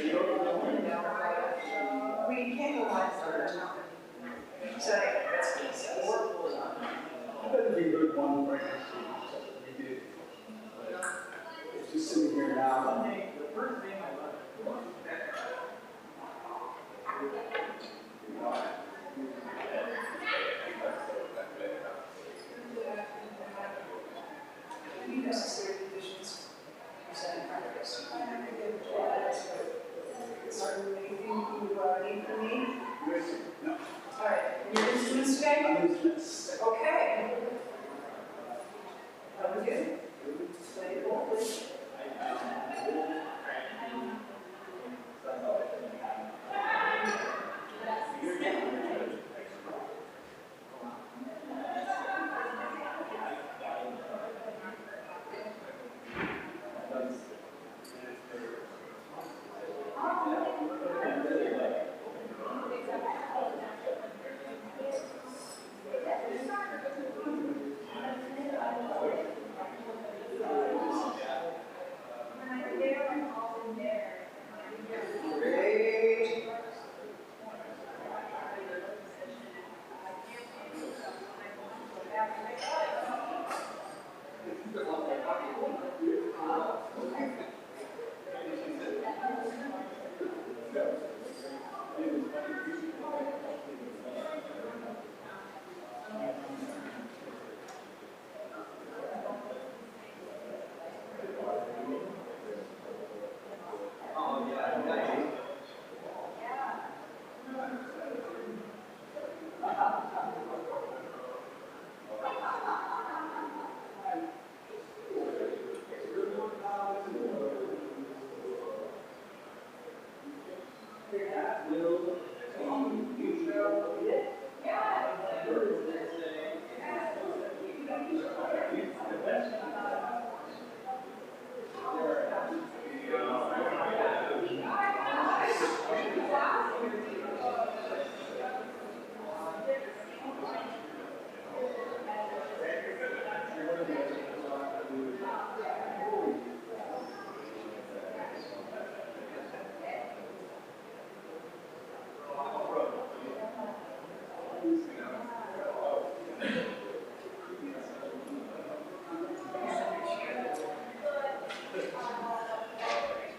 We came to life third time. So it's horrible. That'd be a good one right next to you. We did. It's just sitting here now. The first thing I love. Necessary conditions presented practice. Is there anything you need from me? No. All right. Your instruments today? I'm instruments. Okay. How are you? Stay boldly.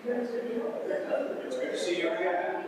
It's good to see you again.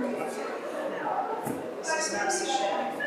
This is not sashimi.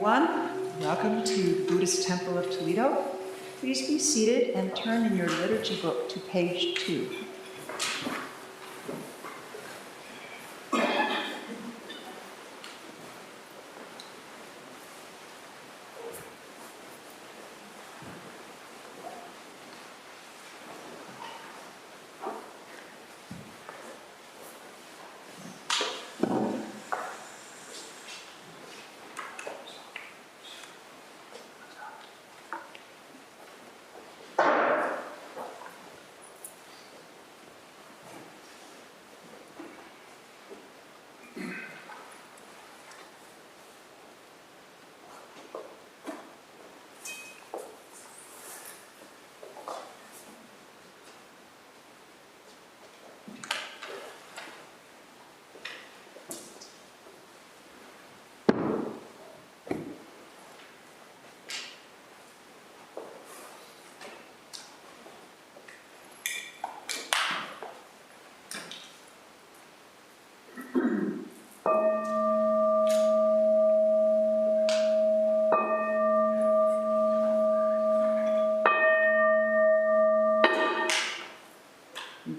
everyone. Welcome to the Buddhist Temple of Toledo. Please be seated and turn in your liturgy book to page 2.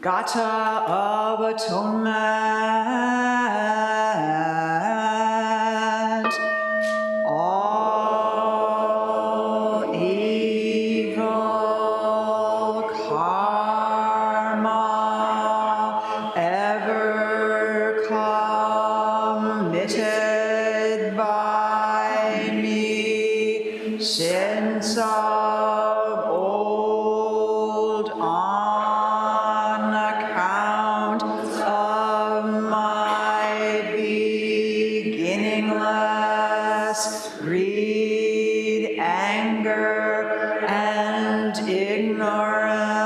Gata of Atonement. All evil karma ever committed by me since of old on account of my beginningless greed, anger, and ignorance,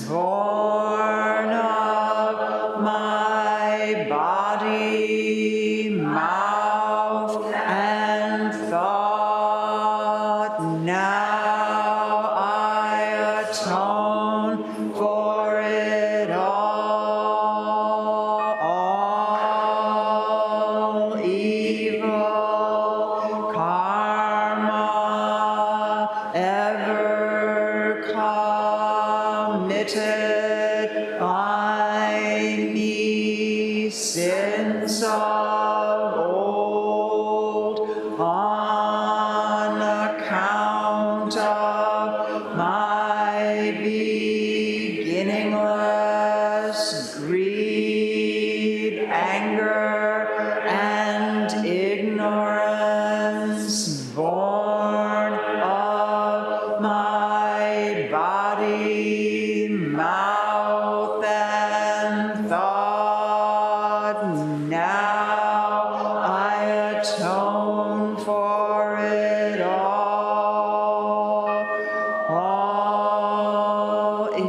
born of my body, mouth, and thought. Now I atone for it all evil karma ever committed by me since of old on account of my beginningless greed, anger, and ignorance, born of my body, mouth, and thought. Now I atone for it all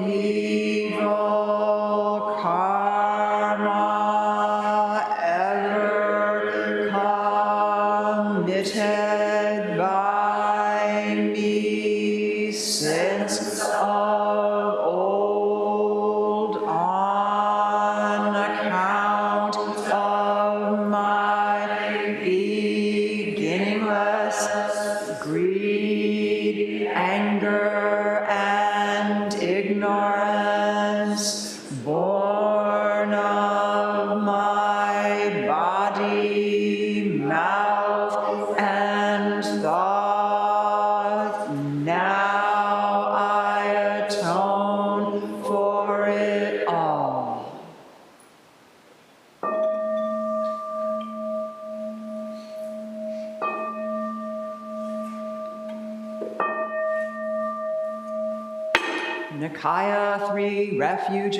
evil karma ever committed by me since of old on account of my beginningless greed, anger, and ignorance, born of my body, mouth, and thought. Now I atone for it all. Nikaya 3 Refuges.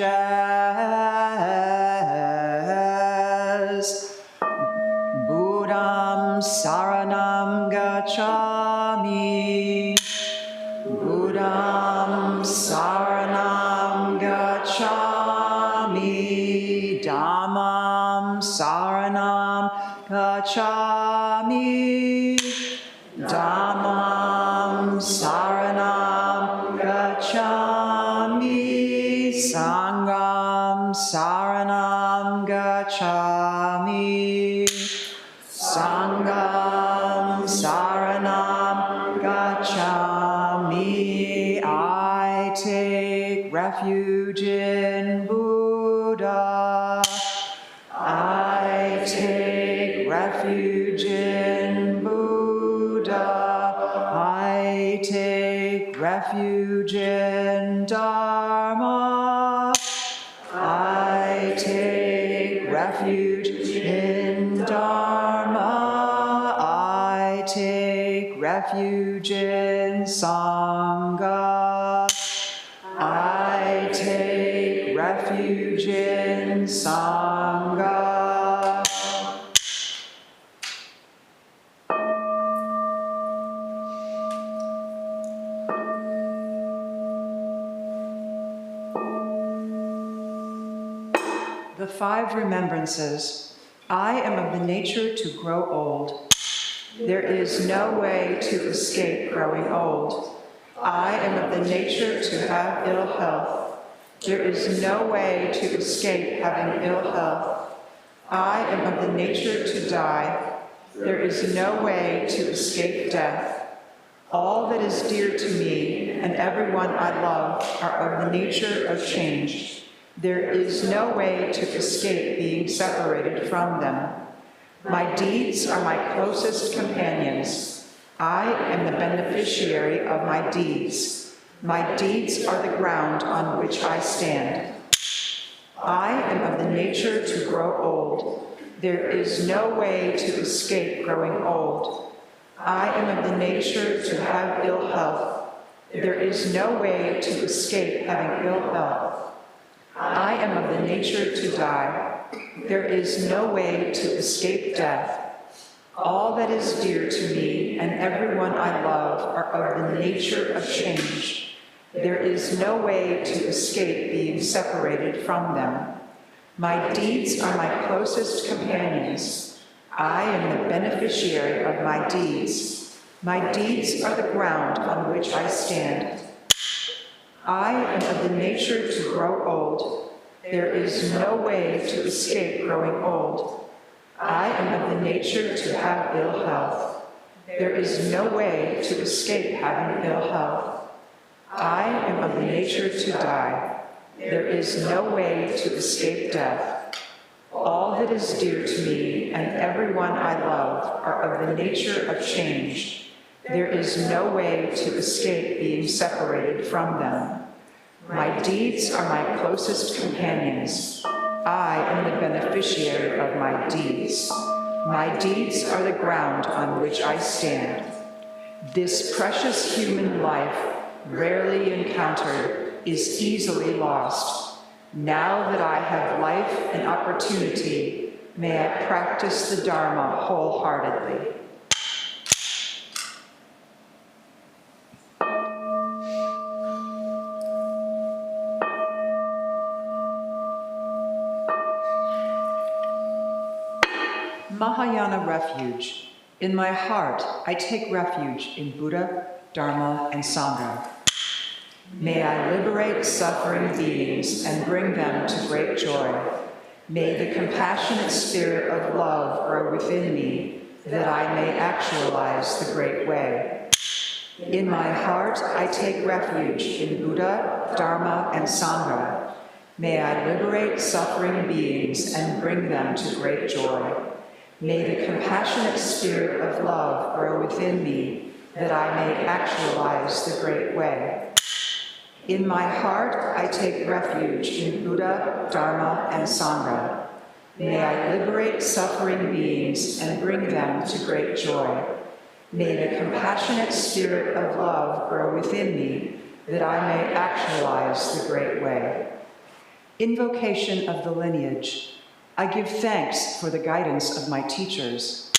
Buddham Saranam Gacchami. Buddham Saranam Gacchami. Dhammam Saranam Gacchami. Dhammam Saranam Gacchami. Sangham Saranam Gacchami. Sangham refuge in Buddha. I take refuge in Buddha. I take refuge in Dharma. I take refuge in Dharma. I take refuge in Sangha. I take refuge in Sangha. The 5 remembrances. I am of the nature to grow old. There is no way to escape growing old. I am of the nature to have ill health. There is no way to escape having ill health. I am of the nature to die. There is no way to escape death. All that is dear to me and everyone I love are of the nature of change. There is no way to escape being separated from them. My deeds are my closest companions. I am the beneficiary of my deeds. My deeds are the ground on which I stand. I am of the nature to grow old. There is no way to escape growing old. I am of the nature to have ill health. There is no way to escape having ill health. I am of the nature to die. There is no way to escape death. All that is dear to me and everyone I love are of the nature of change. There is no way to escape being separated from them. My deeds are my closest companions. I am the beneficiary of my deeds. My deeds are the ground on which I stand. I am of the nature to grow old. There is no way to escape growing old. I am of the nature to have ill health. There is no way to escape having ill health. I am of the nature to die. There is no way to escape death. All that is dear to me and everyone I love are of the nature of change. There is no way to escape being separated from them. My deeds are my closest companions. I am the beneficiary of my deeds. My deeds are the ground on which I stand. This precious human life, rarely encountered, is easily lost. Now that I have life and opportunity, may I practice the Dharma wholeheartedly. Mahayana refuge. In my heart, I take refuge in Buddha, Dharma, and Sangha. May I liberate suffering beings and bring them to great joy. May the compassionate spirit of love grow within me, that I may actualize the great way. In my heart, I take refuge in Buddha, Dharma, and Sangha. May I liberate suffering beings and bring them to great joy. May the compassionate spirit of love grow within me, that I may actualize the great way. In my heart, I take refuge in Buddha, Dharma, and Sangha. May I liberate suffering beings and bring them to great joy. May the compassionate spirit of love grow within me, that I may actualize the great way. Invocation of the lineage. I give thanks for the guidance of my teachers,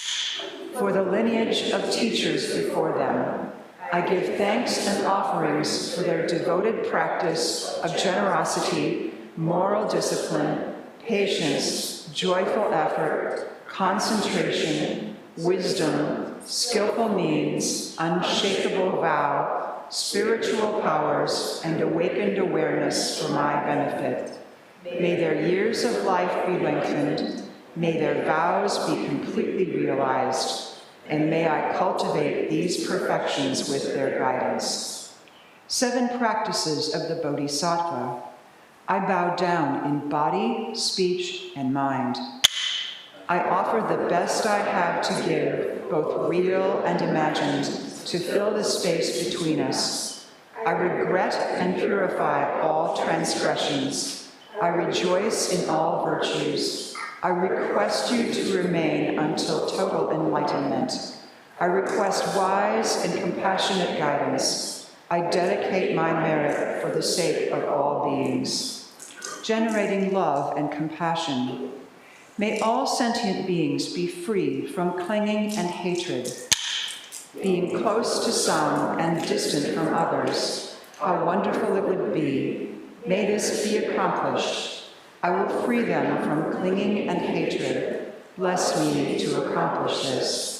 for the lineage of teachers before them. I give thanks and offerings for their devoted practice of generosity, moral discipline, patience, joyful effort, concentration, wisdom, skillful means, unshakable vow, spiritual powers, and awakened awareness for my benefit. May their years of life be lengthened, may their vows be completely realized, and may I cultivate these perfections with their guidance. 7 practices of the Bodhisattva. I bow down in body, speech, and mind. I offer the best I have to give, both real and imagined, to fill the space between us. I regret and purify all transgressions. I rejoice in all virtues. I request you to remain until total enlightenment. I request wise and compassionate guidance. I dedicate my merit for the sake of all beings. Generating love and compassion. May all sentient beings be free from clinging and hatred, being close to some and distant from others. How wonderful it would be. May this be accomplished. I will free them from clinging and hatred. Bless me to accomplish this.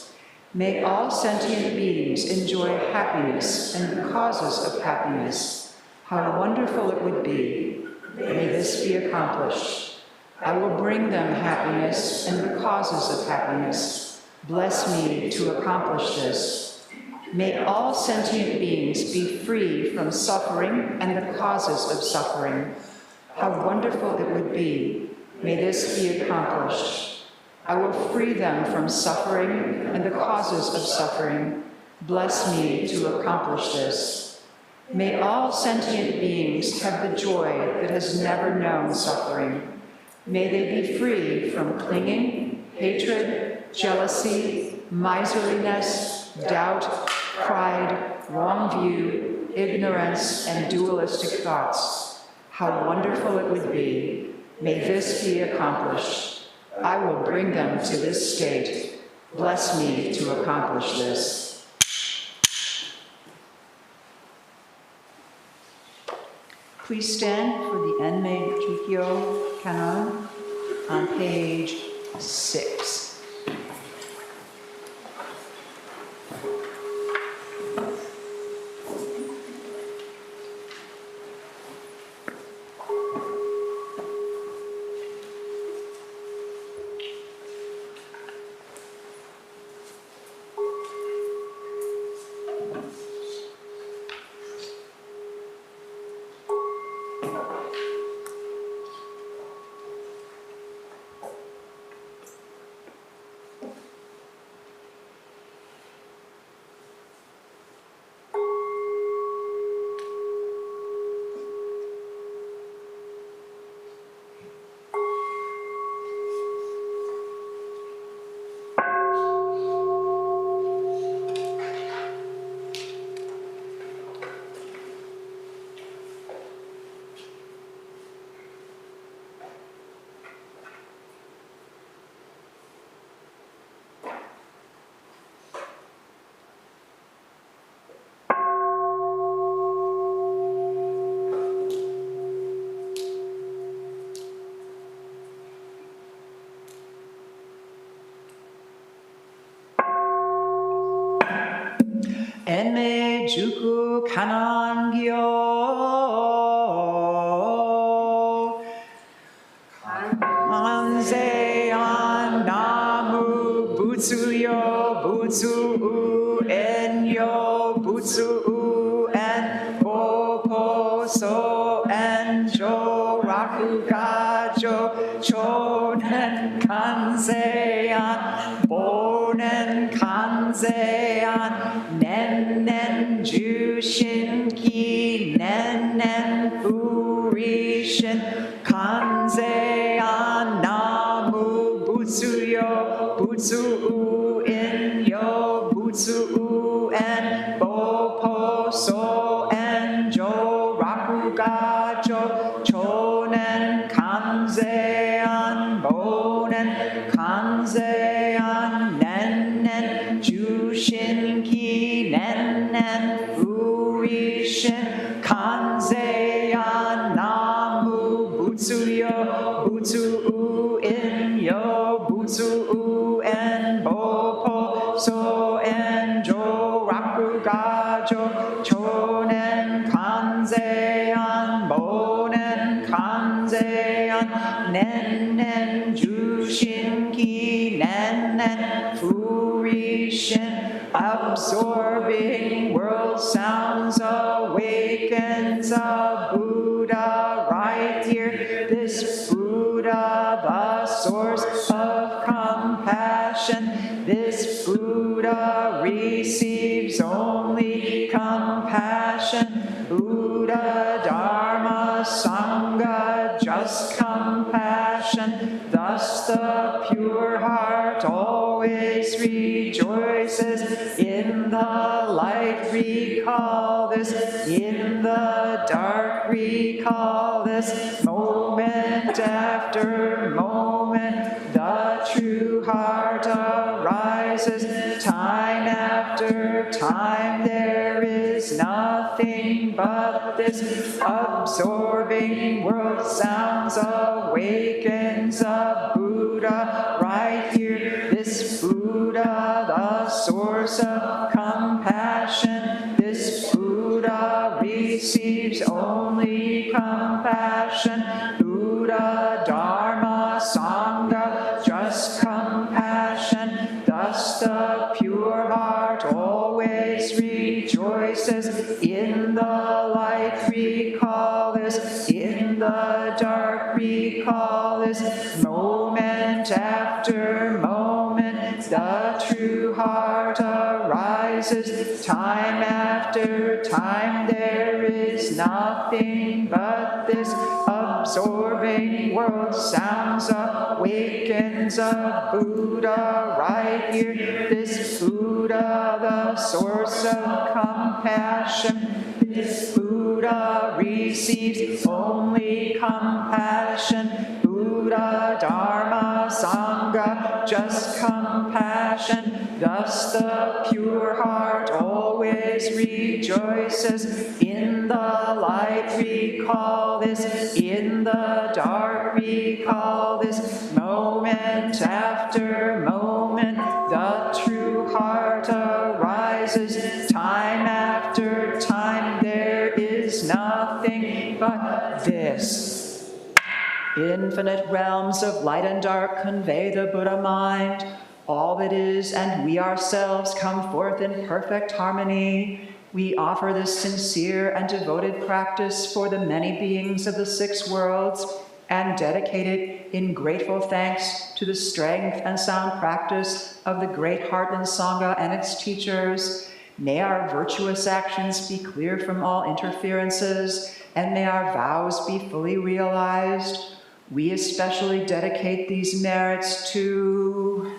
May all sentient beings enjoy happiness and the causes of happiness. How wonderful it would be. May this be accomplished. I will bring them happiness and the causes of happiness. Bless me to accomplish this. May all sentient beings be free from suffering and the causes of suffering. How wonderful it would be. May this be accomplished. I will free them from suffering and the causes of suffering. Bless me to accomplish this. May all sentient beings have the joy that has never known suffering. May they be free from clinging, hatred, jealousy, miserliness, doubt, pride, wrong view, ignorance, and dualistic thoughts. How wonderful it would be. May this be accomplished. I will bring them to this state. Bless me to accomplish this. Please stand for the Enmei Jukyo Kanon on page 6. Enmei Juku Kanon Gyo. Anzean Namu Butsuyo Butsu Enyo Butsu En Popo So Enjo Rakugajo Chonen Kanzean Bonen Kanzean Nen Jushin Ki Nen Furishin Kanzean Namu Butsuyo Butsu In Yo Butsu En Bopo So En Jo Rakugajo Chonen Kanzean Bonen Kanzean Nen Jushin Ki Nen Furishin Kanzean Namu Butsuyo Butsu In Yo Butsu En Bopo So En Jo Rakugajo Chonen Kanzean Bonen Kanzean Nen Jushin Ki Nen Furishin Absorbing world sounds awakens a Buddha right here. This Buddha, the source of compassion. This Buddha receives only compassion. Buddha, Dharma, Sangha, just compassion. Thus the pure heart always rejoices. In the light recall this, in the dark recall this. Moment after moment, the true heart arises. Time after time, there is nothing but this. Absorbing world sounds awakens a Buddha right here. This Buddha, the source of compassion. This Buddha receives only compassion. Buddha, Dharma, Sangha, just compassion. Thus the pure heart always rejoices. In the light recall this, in the dark recall this. Moment after moment, the true heart arises. Time after time, there is nothing but this. Absorbing world sounds awakens a Buddha right here. This Buddha, the source of compassion. This Buddha receives only compassion. Buddha, Dharma, Sangha, just compassion. Thus the pure heart always rejoices. In the light recall this, in the dark recall this. Moment after moment, the true heart arises. Time after time, there is nothing but this. Infinite realms of light and dark convey the Buddha mind. All that is and we ourselves come forth in perfect harmony. We offer this sincere and devoted practice for the many beings of the 6 worlds and dedicate it in grateful thanks to the strength and sound practice of the Great Heartland Sangha and its teachers. May our virtuous actions be clear from all interferences, and may our vows be fully realized. We especially dedicate these merits to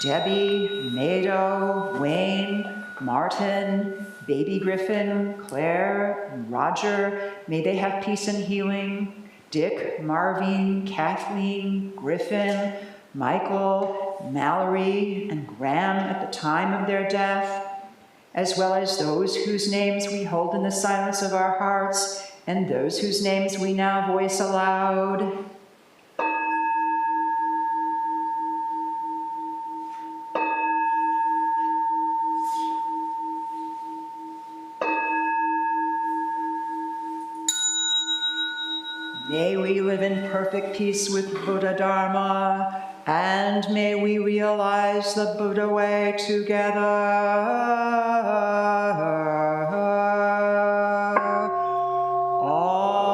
Debbie, Mado, Wayne, Martin, Baby Griffin, Claire, Roger. May they have peace and healing. Dick, Marvin, Kathleen, Griffin, Michael, Mallory, and Graham at the time of their death, as well as those whose names we hold in the silence of our hearts and those whose names we now voice aloud. May we live in perfect peace with Buddha Dharma, and may we realize the Buddha way together. All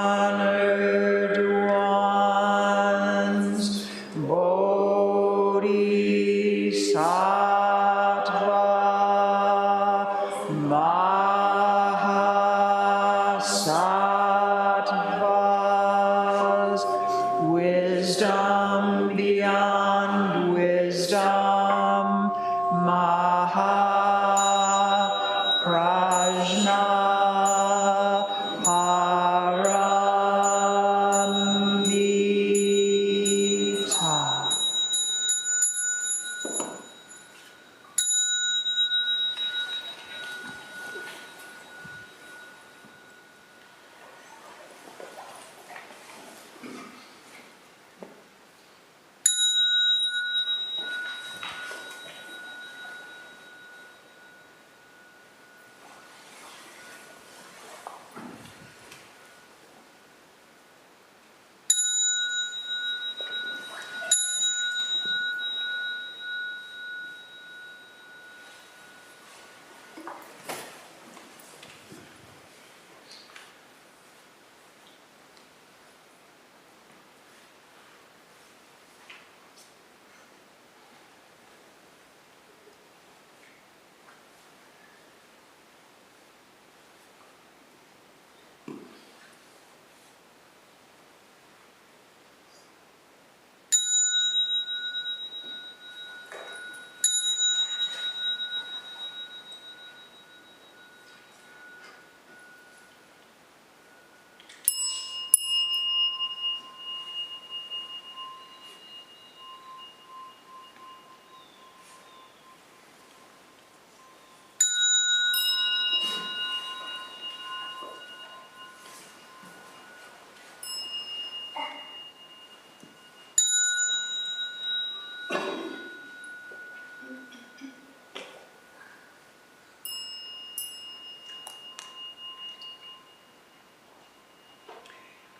honor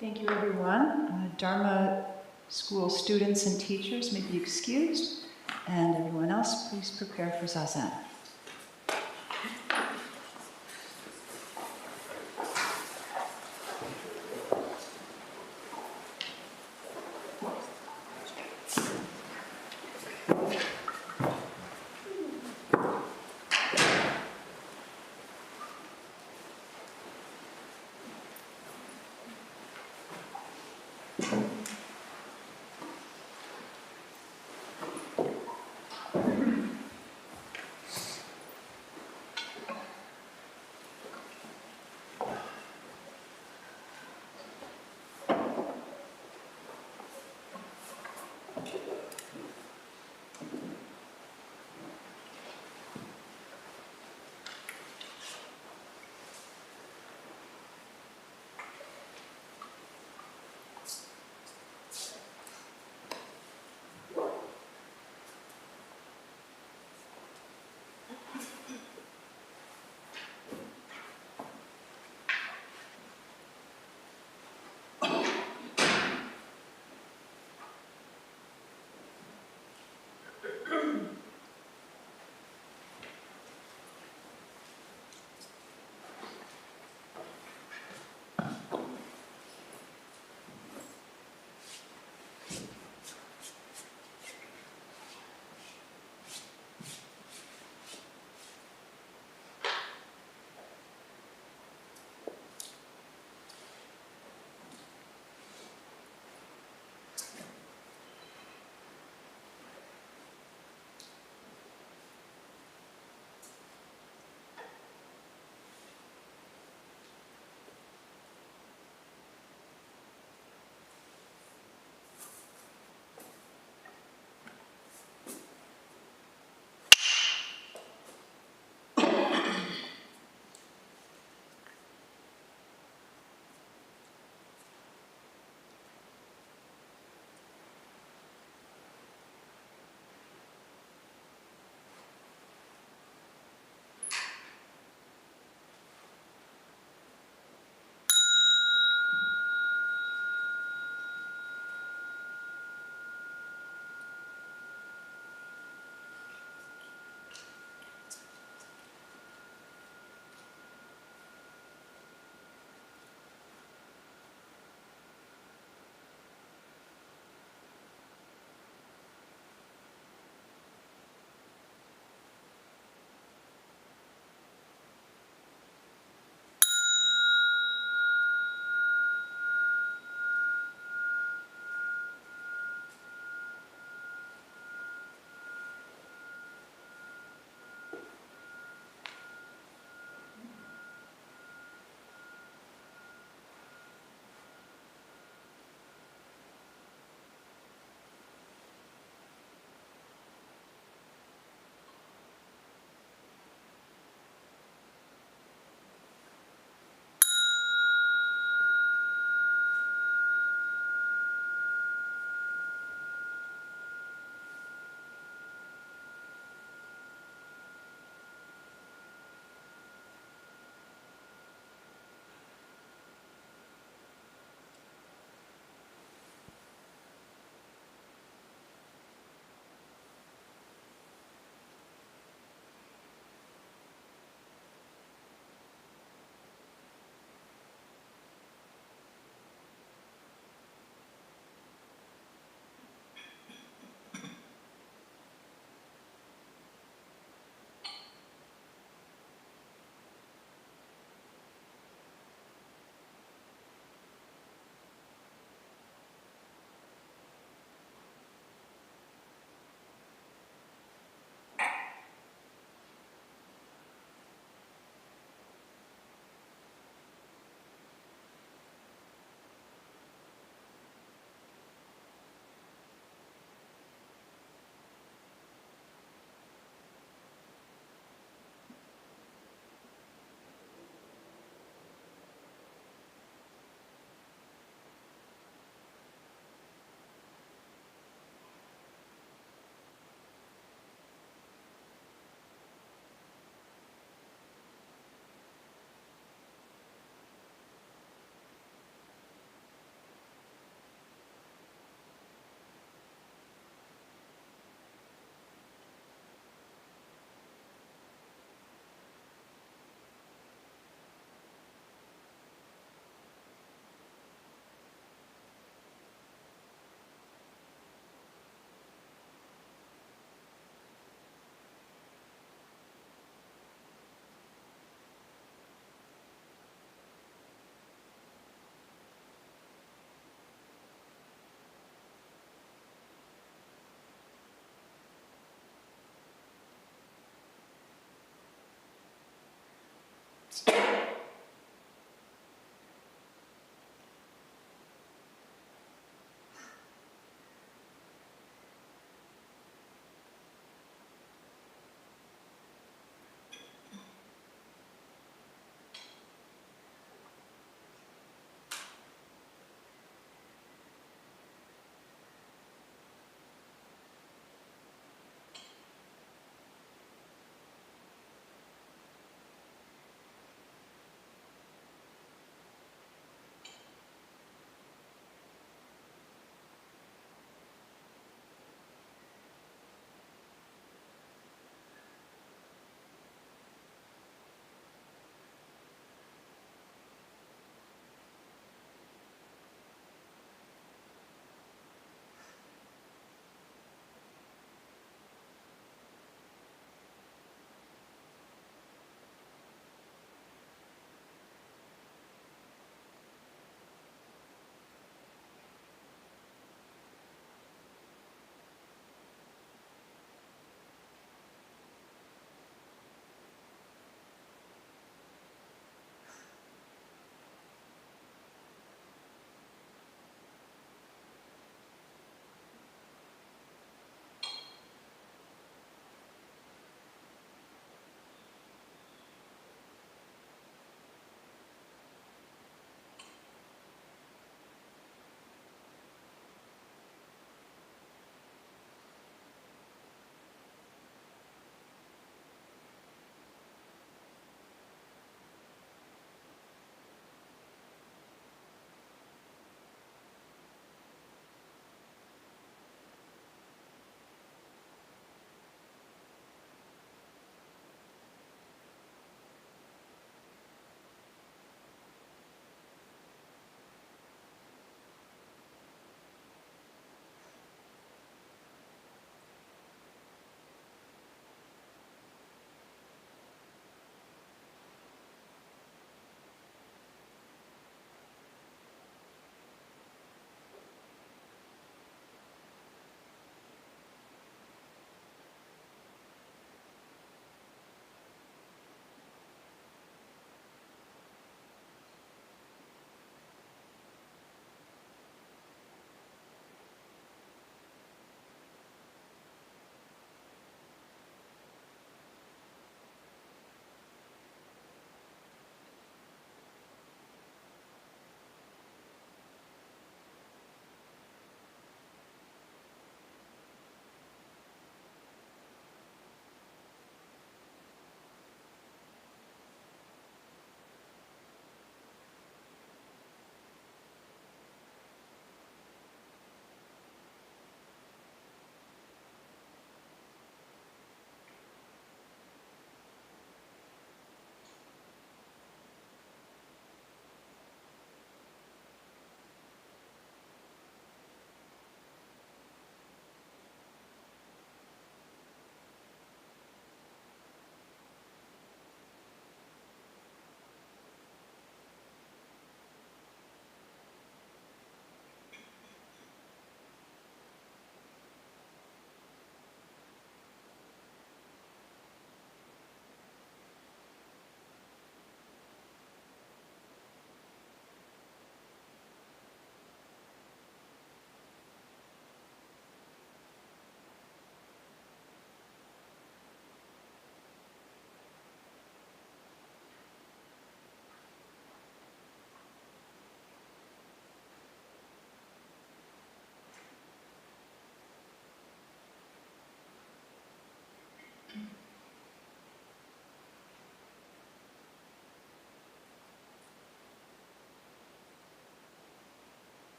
Thank you, everyone. Dharma school students and teachers may be excused, and everyone else, please prepare for zazen.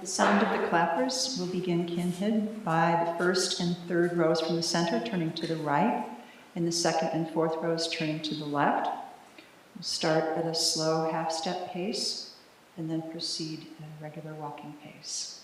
the sound of the clappers, we'll begin Kinhid by the first and third rows from the center turning to the right, and the second and fourth rows turning to the left. We'll start at a slow half-step pace, and then proceed at a regular walking pace.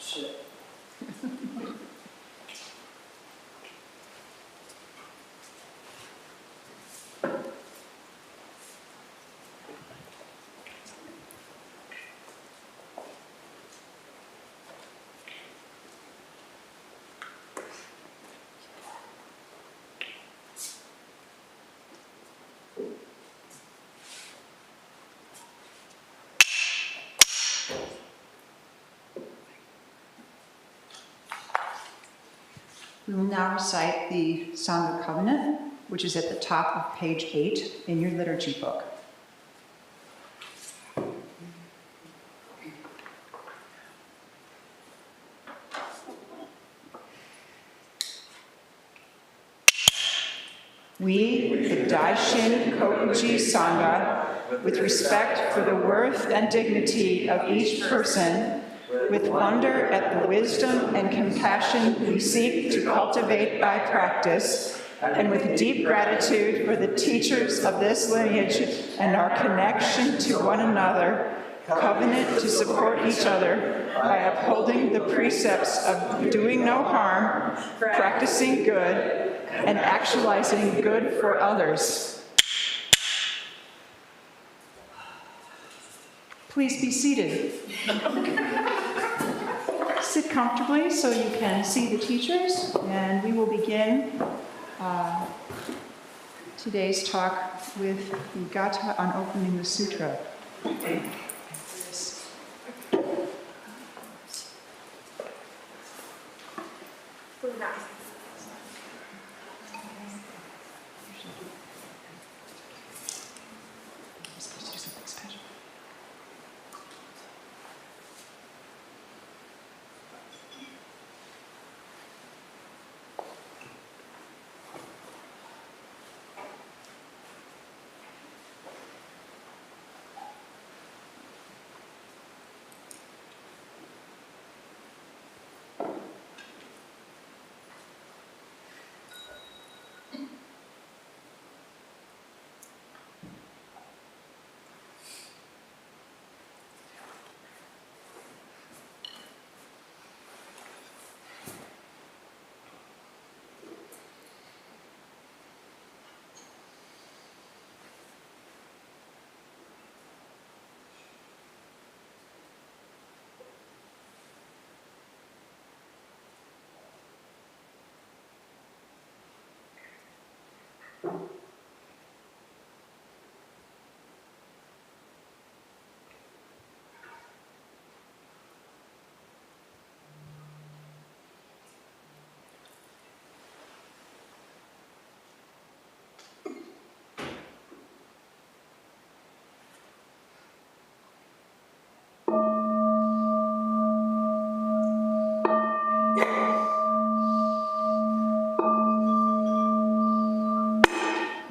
Shit. We will now recite the Sangha Covenant, which is at the top of page 8 in your liturgy book. We, the Daishin Kokuji Sangha, with respect for the worth and dignity of each person, with wonder at the wisdom and compassion we seek to cultivate by practice, and with deep gratitude for the teachers of this lineage and our connection to one another, covenant to support each other by upholding the precepts of doing no harm, practicing good, and actualizing good for others. Please be seated. Sit comfortably so you can see the teachers, and we will begin today's talk with the Gatha on opening the sutra.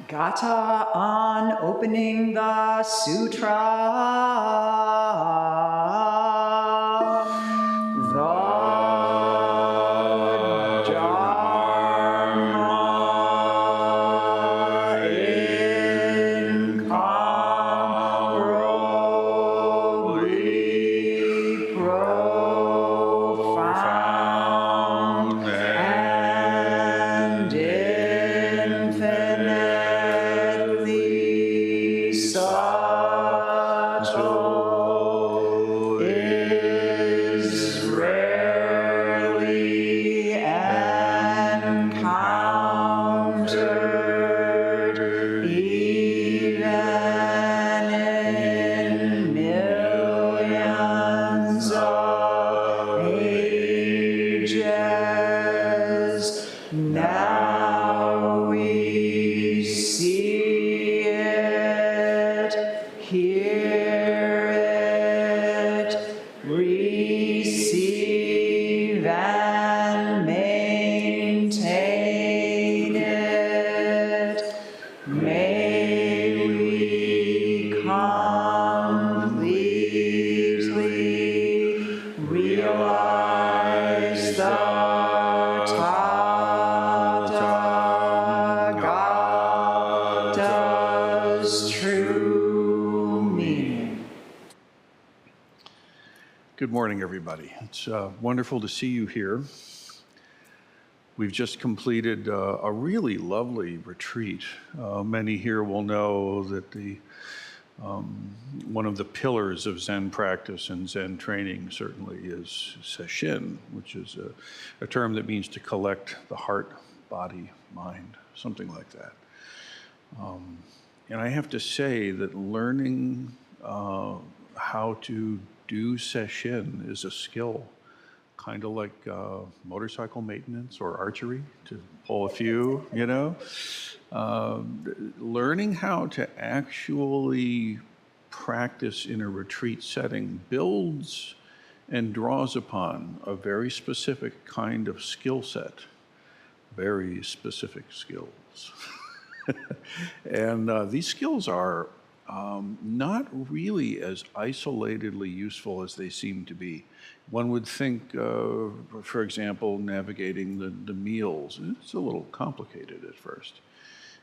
Gatha on opening the sutra. The Dharma incomparably profound. hear it, receive and maintain it. May we completely realize the Tathagata's true meaning. Good morning, everybody. It's wonderful to see you here. We've just completed a really lovely retreat. Many here will know that one of the pillars of Zen practice and Zen training certainly is sesshin, which is a term that means to collect the heart, body, mind, something like that. And I have to say that learning how to do sesshin is a skill, kind of like motorcycle maintenance or archery, to pull a few, you know. Learning how to actually practice in a retreat setting builds and draws upon a very specific kind of skill set, very specific skills. And these skills are not really as isolatedly useful as they seem to be. One would think, for example, navigating the meals, it's a little complicated at first.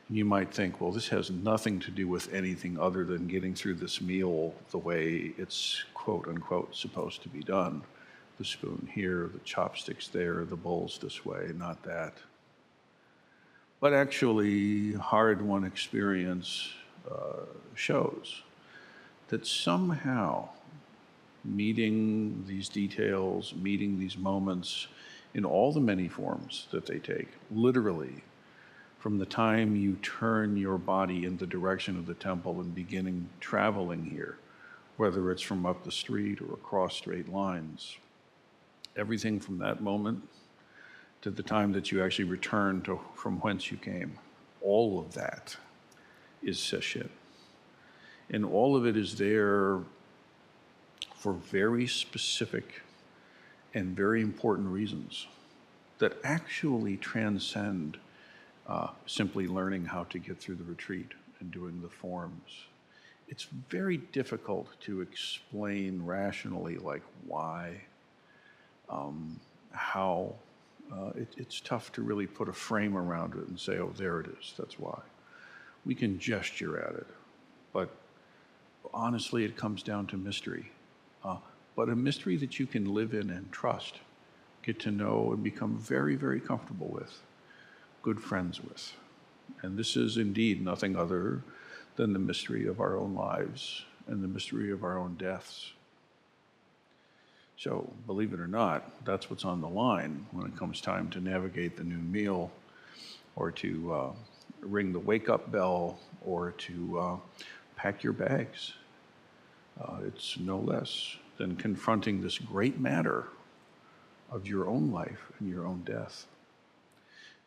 You might think, well, this has nothing to do with anything other than getting through this meal the way it's quote unquote supposed to be done. The spoon here, the chopsticks there, the bowls this way, not that. But actually, hard-won experience shows that somehow meeting these details, meeting these moments in all the many forms that they take, literally, from the time you turn your body in the direction of the temple and beginning traveling here, whether it's from up the street or across straight lines, everything from that moment to the time that you actually return to from whence you came, all of that is sesshin. And all of it is there for very specific and very important reasons that actually transcend simply learning how to get through the retreat and doing the forms. It's very difficult to explain rationally, like why, how. It's tough to really put a frame around it and say, oh, there it is, that's why. We can gesture at it, but honestly, it comes down to mystery. But a mystery that you can live in and trust, get to know and become very, very comfortable with, good friends with. And this is indeed nothing other than the mystery of our own lives and the mystery of our own deaths. So, believe it or not, that's what's on the line when it comes time to navigate the noon meal, or to ring the wake-up bell, or to pack your bags. It's no less than confronting this great matter of your own life and your own death.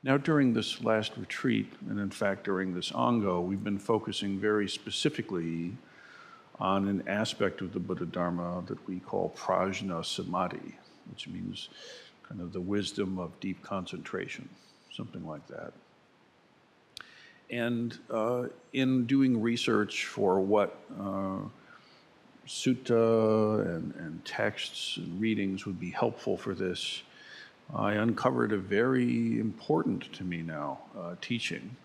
Now, during this last retreat, and in fact during this Ango, we've been focusing very specifically on an aspect of the Buddha Dharma that we call prajna samadhi, which means kind of the wisdom of deep concentration, something like that. And in doing research for what sutta and texts and readings would be helpful for this, I uncovered a very important to me now teaching,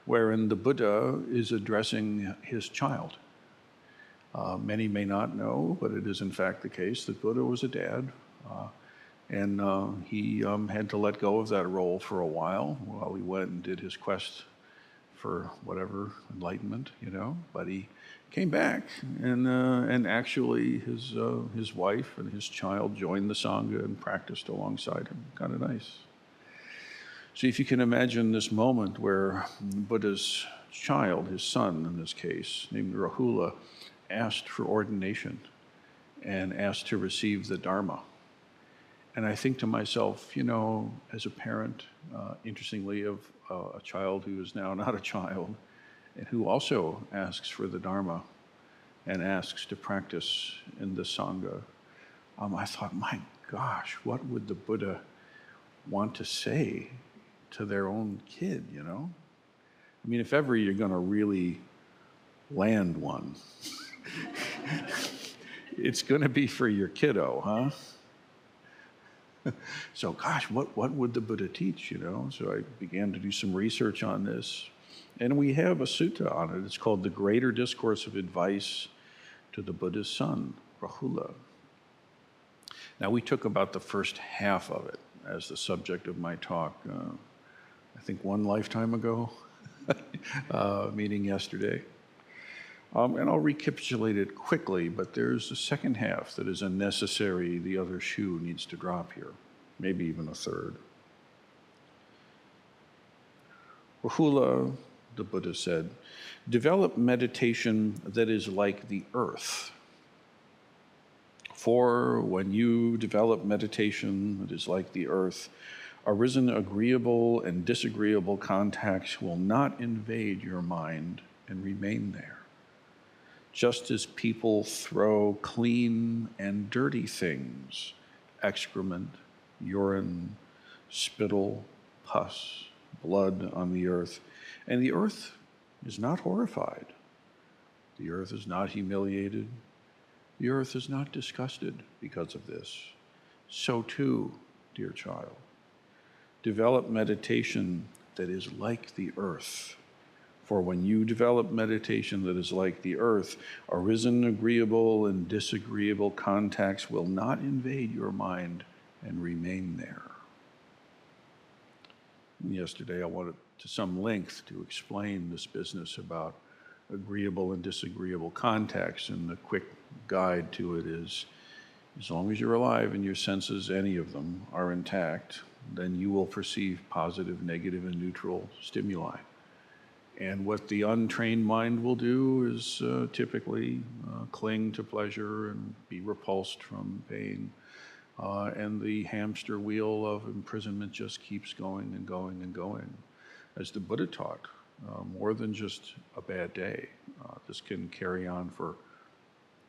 wherein the Buddha is addressing his child. Many may not know, but it is in fact the case that Buddha was a dad, and he had to let go of that role for a while he went and did his quest for whatever enlightenment, you know. But he came back, and actually his wife and his child joined the Sangha and practiced alongside him. Kind of nice. So if you can imagine this moment where Buddha's child, his son in this case, named Rahula, asked for ordination and asked to receive the Dharma. And I think to myself, you know, as a parent, interestingly, of a child who is now not a child, and who also asks for the Dharma, and asks to practice in the Sangha, I thought, my gosh, what would the Buddha want to say to their own kid, you know? I mean, if ever you're going to really land one, it's going to be for your kiddo, huh? So, gosh, what would the Buddha teach, you know? So I began to do some research on this. And we have a sutta on it. It's called The Greater Discourse of Advice to the Buddha's Son, Rahula. Now, we took about the first half of it as the subject of my talk, I think one lifetime ago, meeting yesterday. And I'll recapitulate it quickly, but there's a second half that is unnecessary. The other shoe needs to drop here, maybe even a third. Rahula, the Buddha said, develop meditation that is like the earth. For when you develop meditation that is like the earth, arisen agreeable and disagreeable contacts will not invade your mind and remain there. Just as people throw clean and dirty things, excrement, urine, spittle, pus, blood on the earth, and the earth is not horrified. The earth is not humiliated. The earth is not disgusted because of this. So too, dear child, develop meditation that is like the earth. For when you develop meditation that is like the earth, arisen agreeable and disagreeable contacts will not invade your mind and remain there. Yesterday, I wanted to some length to explain this business about agreeable and disagreeable contacts, and the quick guide to it is, as long as you're alive and your senses, any of them, are intact, then you will perceive positive, negative, and neutral stimuli. And what the untrained mind will do is typically cling to pleasure and be repulsed from pain. And the hamster wheel of imprisonment just keeps going and going and going. As the Buddha taught, more than just a bad day. This can carry on for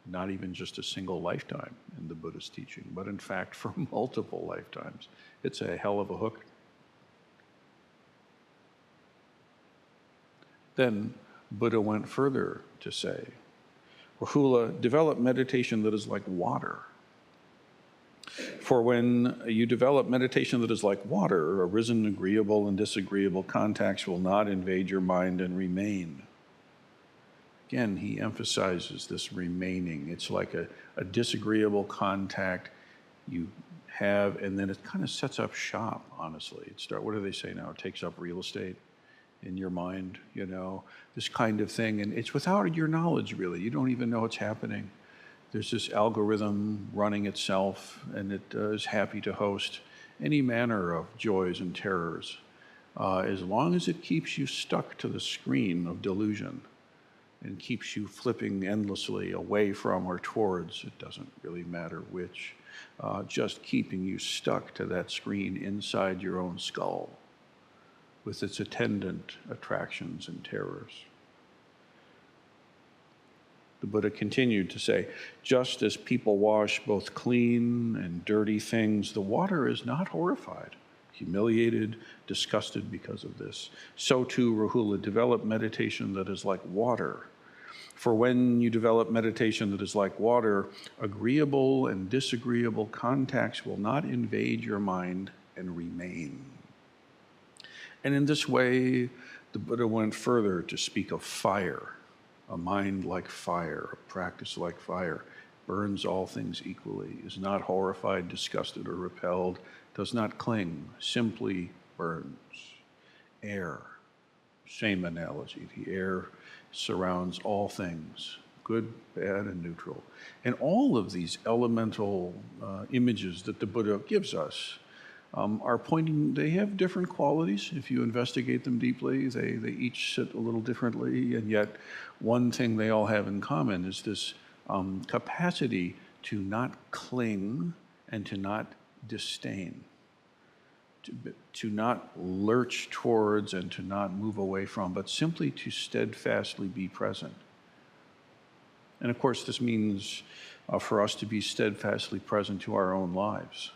not even just a single lifetime in the Buddhist teaching, but in fact for multiple lifetimes. It's a hell of a hook. Then Buddha went further to say, Rahula, develop meditation that is like water. For when you develop meditation that is like water, arisen agreeable and disagreeable contacts will not invade your mind and remain. Again, he emphasizes this remaining. It's like a disagreeable contact you have, and then it kind of sets up shop, honestly. What do they say now? It takes up real estate in your mind, you know, this kind of thing. And it's without your knowledge, really. You don't even know it's happening. There's this algorithm running itself, and it is happy to host any manner of joys and terrors, as long as it keeps you stuck to the screen of delusion and keeps you flipping endlessly away from or towards, it doesn't really matter which, just keeping you stuck to that screen inside your own skull with its attendant attractions and terrors. The Buddha continued to say, just as people wash both clean and dirty things, the water is not horrified, humiliated, disgusted because of this. So too, Rahula, develop meditation that is like water. For when you develop meditation that is like water, agreeable and disagreeable contacts will not invade your mind and remain. And in this way, the Buddha went further to speak of fire. A mind like fire, a practice like fire, burns all things equally, is not horrified, disgusted, or repelled, does not cling, simply burns. Air, same analogy. The air surrounds all things, good, bad, and neutral. And all of these elemental images that the Buddha gives us are pointing, they have different qualities. If you investigate them deeply, they each sit a little differently, and yet one thing they all have in common is this capacity to not cling and to not disdain, to not lurch towards and to not move away from, but simply to steadfastly be present. And of course, this means for us to be steadfastly present to our own lives,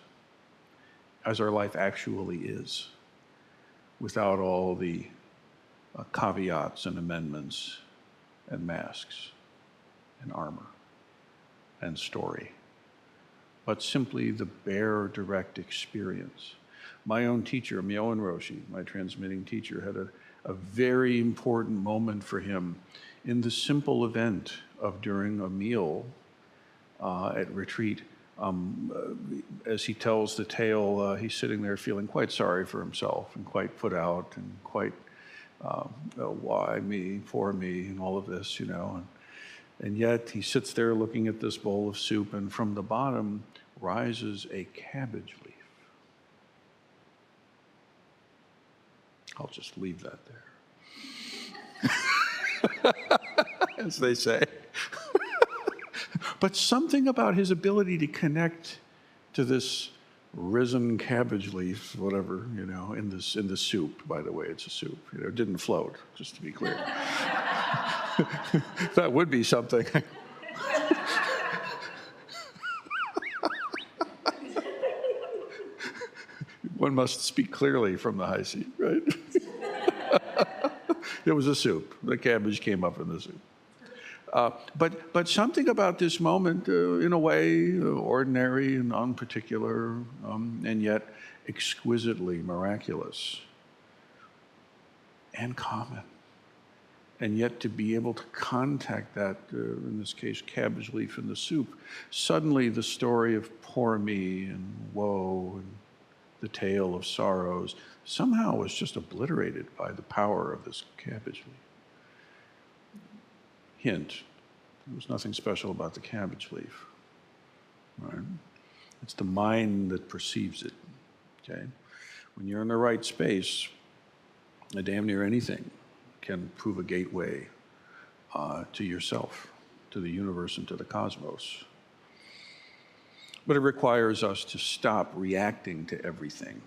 as our life actually is, without all the caveats and amendments and masks and armor and story, but simply the bare, direct experience. My own teacher, Myoen Roshi, my transmitting teacher, had a very important moment for him in the simple event of during a meal at retreat. As he tells the tale, he's sitting there feeling quite sorry for himself and quite put out and quite, why me, for me, and all of this, And yet he sits there looking at this bowl of soup, and from the bottom rises a cabbage leaf. I'll just leave that there. As they say. But something about his ability to connect to this risen cabbage leaf, whatever, in the soup, by the way, it's a soup, it didn't float, just to be clear. That would be something. One must speak clearly from the high seat, right? It was a soup. The cabbage came up in the soup. But something about this moment, in a way, ordinary and unparticular, and yet exquisitely miraculous and common. And yet to be able to contact that, in this case, cabbage leaf in the soup, suddenly the story of poor me and woe and the tale of sorrows somehow was just obliterated by the power of this cabbage leaf. Hint, there was nothing special about the cabbage leaf, right? It's the mind that perceives it, okay? When you're in the right space, damn near anything can prove a gateway to yourself, to the universe, and to the cosmos. But it requires us to stop reacting to everything,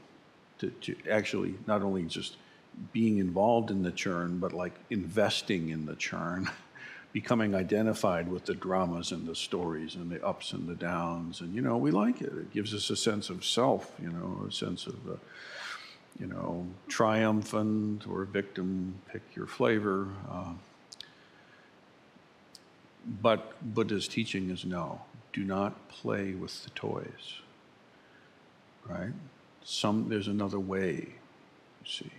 to actually not only just being involved in the churn, but like investing in the churn, becoming identified with the dramas and the stories and the ups and the downs. And, we like it. It gives us a sense of self, a sense of, triumphant or victim, pick your flavor. But Buddha's teaching is no, do not play with the toys, right? There's another way, you see.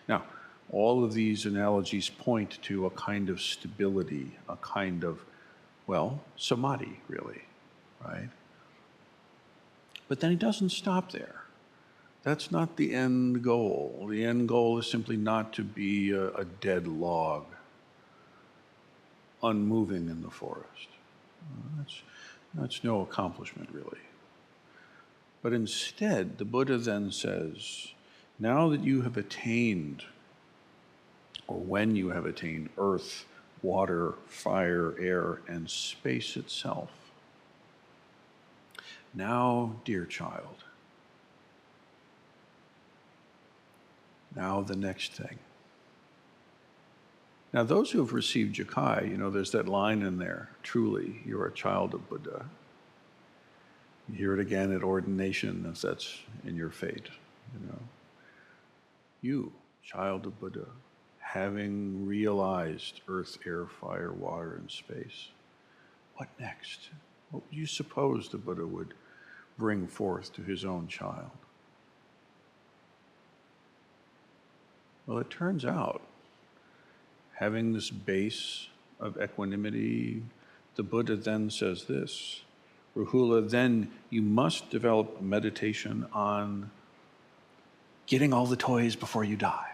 Now, all of these analogies point to a kind of stability, a kind of, samadhi, really, right? But then he doesn't stop there. That's not the end goal. The end goal is simply not to be a dead log, unmoving in the forest. That's no accomplishment, really. But instead, the Buddha then says, now that you have attained, or when you have attained earth, water, fire, air, and space itself, now, dear child, now the next thing. Now, those who have received Jakai, there's that line in there, truly, you're a child of Buddha. You hear it again at ordination, if that's in your fate, You, child of Buddha, having realized earth, air, fire, water, and space, what next? What would you suppose the Buddha would bring forth to his own child? Well, it turns out, having this base of equanimity, the Buddha then says this, Rahula, then you must develop meditation on getting all the toys before you die.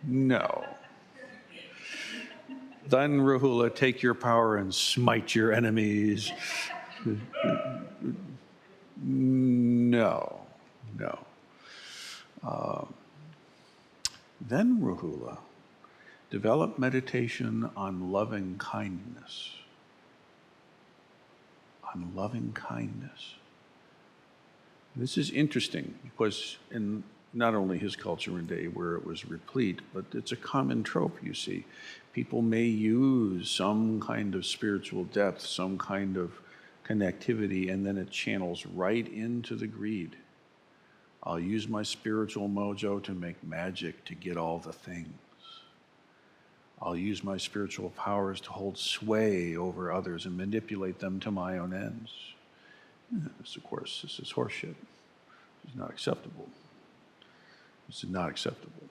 No. Then, Rahula, take your power and smite your enemies. No. Then, Rahula, develop meditation on loving kindness. On loving kindness. This is interesting because in not only his culture and day where it was replete, but it's a common trope, you see. People may use some kind of spiritual depth, some kind of connectivity, and then it channels right into the greed. I'll use my spiritual mojo to make magic to get all the things. I'll use my spiritual powers to hold sway over others and manipulate them to my own ends. This, of course, this is horseshit. This is not acceptable. This is not acceptable.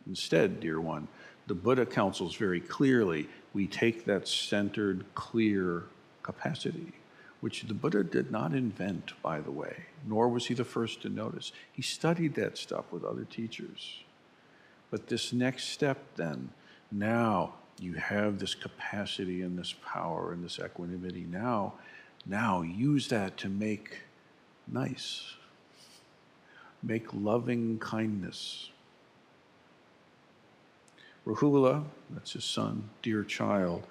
Instead, dear one, the Buddha counsels very clearly, we take that centered, clear capacity, which the Buddha did not invent, by the way, nor was he the first to notice. He studied that stuff with other teachers. But this next step then, now you have this capacity and this power and this equanimity. Now use that to make nice, make loving kindness. Rahula, that's his son, dear child,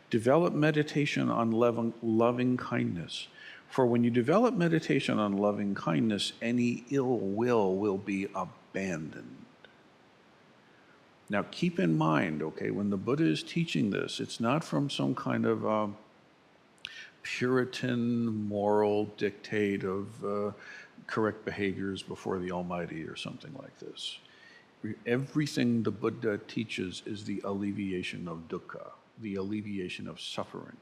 develop meditation on loving kindness. For when you develop meditation on loving kindness, any ill will be abandoned. Now keep in mind, okay, when the Buddha is teaching this, it's not from some kind of Puritan moral dictate of correct behaviors before the Almighty or something like this. Everything the Buddha teaches is the alleviation of dukkha, the alleviation of suffering,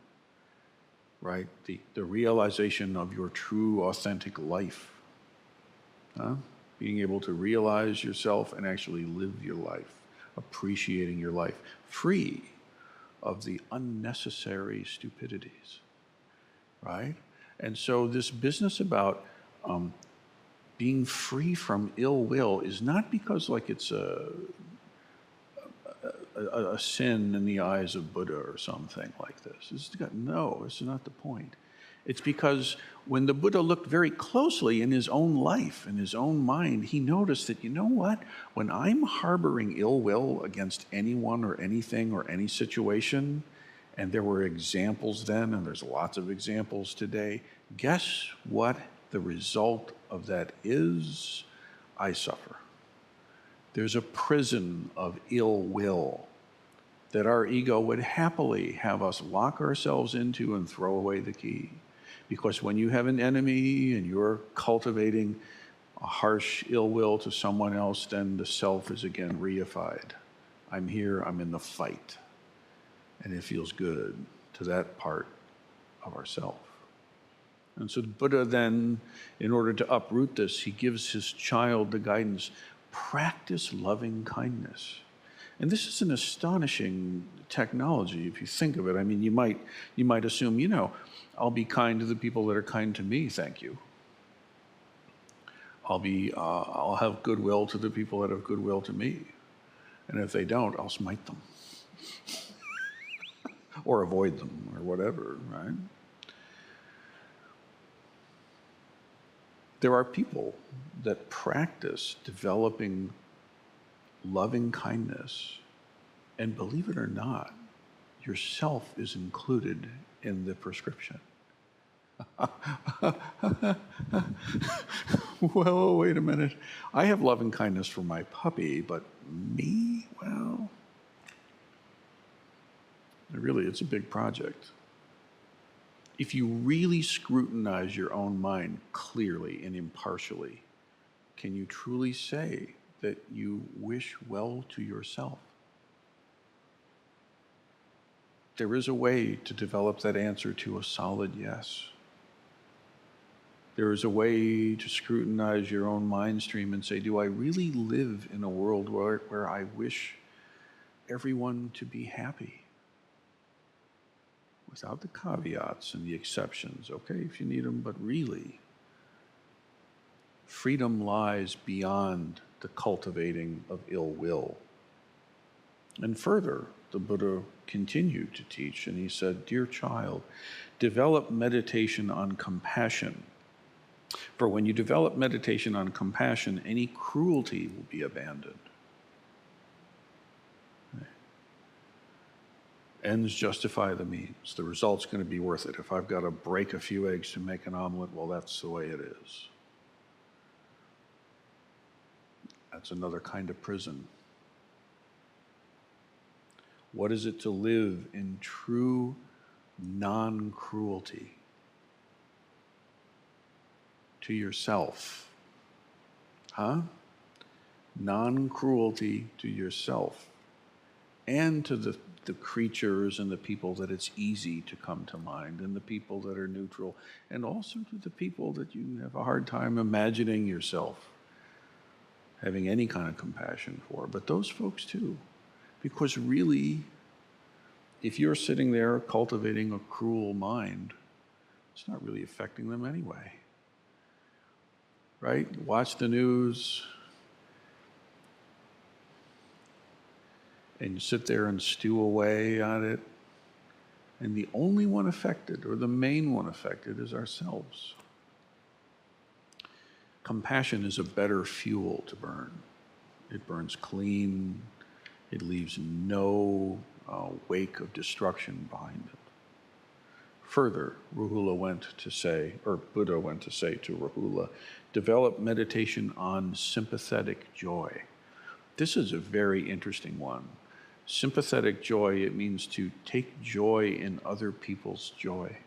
right? The realization of your true, authentic life. Being able to realize yourself and actually live your life, appreciating your life, free of the unnecessary stupidities, right? And so this business about being free from ill will is not because like it's a sin in the eyes of Buddha or something like this. No, this is not the point. It's because when the Buddha looked very closely in his own life, in his own mind, he noticed that, you know what? When I'm harboring ill will against anyone or anything or any situation, and there were examples then, and there's lots of examples today, guess what the result of that is? I suffer. There's a prison of ill will that our ego would happily have us lock ourselves into and throw away the key. Because when you have an enemy and you're cultivating a harsh ill will to someone else, then the self is again reified. I'm here, I'm in the fight. And it feels good to that part of ourself. And so the Buddha then, in order to uproot this, he gives his child the guidance, practice loving kindness. And this is an astonishing technology if you think of it. I mean, you might assume, I'll be kind to the people that are kind to me, thank you. I'll have goodwill to the people that have goodwill to me. And if they don't, I'll smite them. Or avoid them, or whatever, right? There are people that practice developing loving kindness, and believe it or not, yourself is included in the prescription. Well, wait a minute. I have loving kindness for my puppy, but me? Well, really, it's a big project. If you really scrutinize your own mind clearly and impartially, can you truly say that you wish well to yourself? There is a way to develop that answer to a solid yes. There is a way to scrutinize your own mind stream and say, do I really live in a world where I wish everyone to be happy? Without the caveats and the exceptions, okay, if you need them, but really, freedom lies beyond the cultivating of ill will. And further, the Buddha continued to teach, and he said, dear child, develop meditation on compassion. For when you develop meditation on compassion, any cruelty will be abandoned. Ends justify the means. The result's going to be worth it. If I've got to break a few eggs to make an omelet, well, that's the way it is. That's another kind of prison. What is it to live in true non-cruelty to yourself? Huh? Non-cruelty to yourself and to the creatures and the people that it's easy to come to mind, and the people that are neutral, and also to the people that you have a hard time imagining yourself having any kind of compassion for. But those folks too. Because really, if you're sitting there cultivating a cruel mind, it's not really affecting them anyway. Right? Watch the news, and you sit there and stew away on it, and the only one affected, or the main one affected, is ourselves. Compassion is a better fuel to burn. It burns clean. It leaves no wake of destruction behind it. Further, Buddha went to say to Rahula, develop meditation on sympathetic joy. This is a very interesting one. Sympathetic joy, it means to take joy in other people's joy.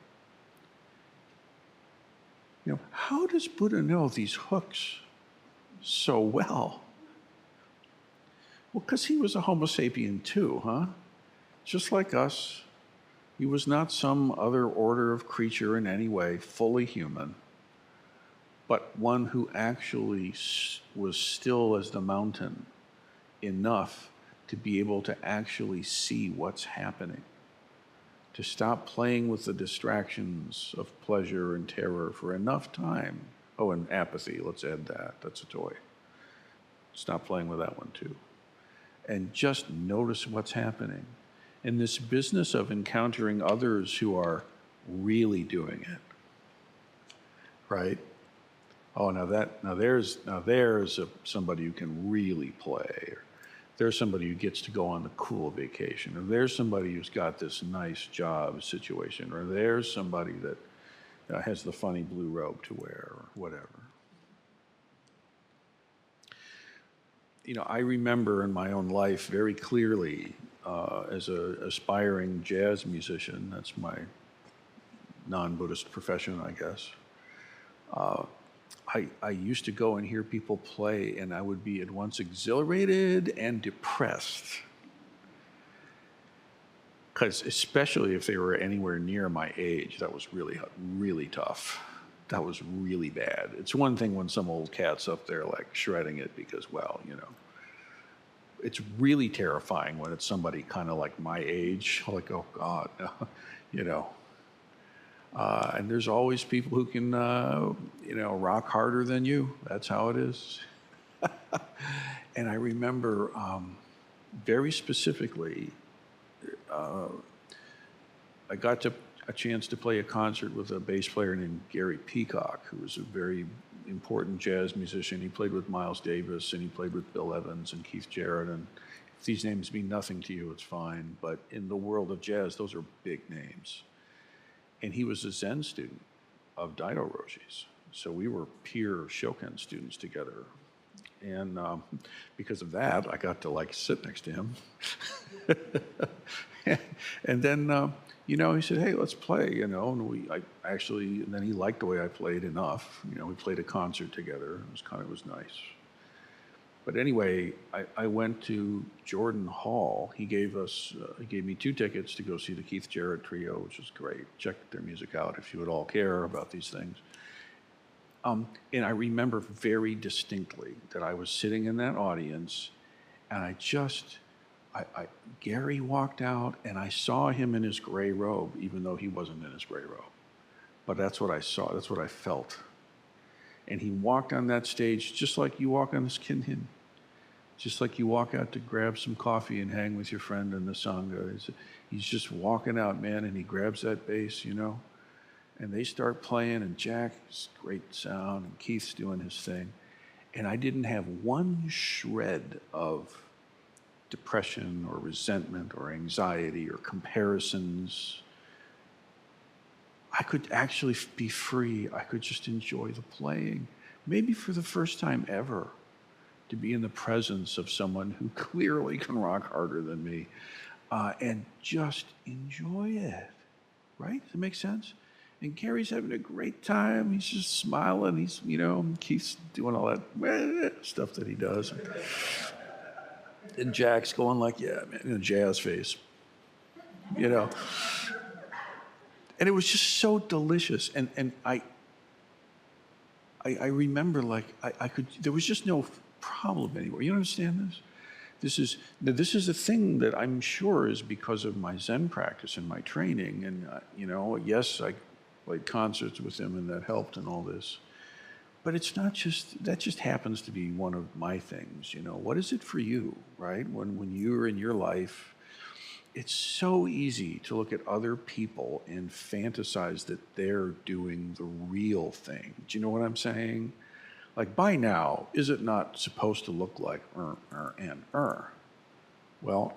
You know, how does Buddha know these hooks so well? Well, because he was a Homo sapien too, huh? Just like us. He was not some other order of creature in any way, fully human, but one who actually was still as the mountain enough to be able to actually see what's happening, to stop playing with the distractions of pleasure and terror for enough time. Oh, and apathy, let's add that. That's a toy. Stop playing with that one too. And just notice what's happening. In this business of encountering others who are really doing it, right? Oh, now there's somebody who can really play. Or there's somebody who gets to go on the cool vacation. Or there's somebody who's got this nice job situation. Or there's somebody that has the funny blue robe to wear, or whatever. You know, I remember in my own life very clearly as an aspiring jazz musician, that's my non-Buddhist profession, I guess. I used to go and hear people play, and I would be at once exhilarated and depressed. Because especially if they were anywhere near my age, that was really, really tough. That was really bad. It's one thing when some old cat's up there like shredding it because, well, you know. It's really terrifying when it's somebody kind of like my age, like, oh God, you know. And there's always people who can, you know, rock harder than you. That's how it is. And I remember very specifically, I got a chance to play a concert with a bass player named Gary Peacock, who was a very important jazz musician. He played with Miles Davis, and he played with Bill Evans and Keith Jarrett. And if these names mean nothing to you, it's fine. But in the world of jazz, those are big names. And he was a Zen student of Daido Roshi's. So we were peer Shoken students together. And because of that, I got to like sit next to him. And then, you know, he said, hey, let's play, you know, and and then he liked the way I played enough. You know, we played a concert together. It was nice. But anyway, I went to Jordan Hall. He gave me 2 tickets to go see the Keith Jarrett Trio, which was great. Check their music out if you would all care about these things. And I remember very distinctly that I was sitting in that audience, and Gary walked out, and I saw him in his gray robe, even though he wasn't in his gray robe. But that's what I saw, that's what I felt. And he walked on that stage just like you walk on this kinhin, just like you walk out to grab some coffee and hang with your friend in the Sangha. He's just walking out, man, and he grabs that bass, you know, and they start playing, and Jack's great sound, and Keith's doing his thing. And I didn't have one shred of depression or resentment or anxiety or comparisons. I could actually be free. I could just enjoy the playing. Maybe for the first time ever, to be in the presence of someone who clearly can rock harder than me. and just enjoy it, right? Does it make sense? And Gary's having a great time. He's just smiling. Keith's doing all that stuff that he does. And Jack's going like, yeah, man, in a jazz face, And it was just so delicious. And I remember there was just no problem anywhere. You understand this? This is a thing that I'm sure is because of my Zen practice and my training. And, yes, I played concerts with him and that helped and all this. But it's not just, that just happens to be one of my things, What is it for you, right? When you're in your life, it's so easy to look at other people and fantasize that they're doing the real thing. Do you know what I'm saying? Like, by now, is it not supposed to look like and? Well,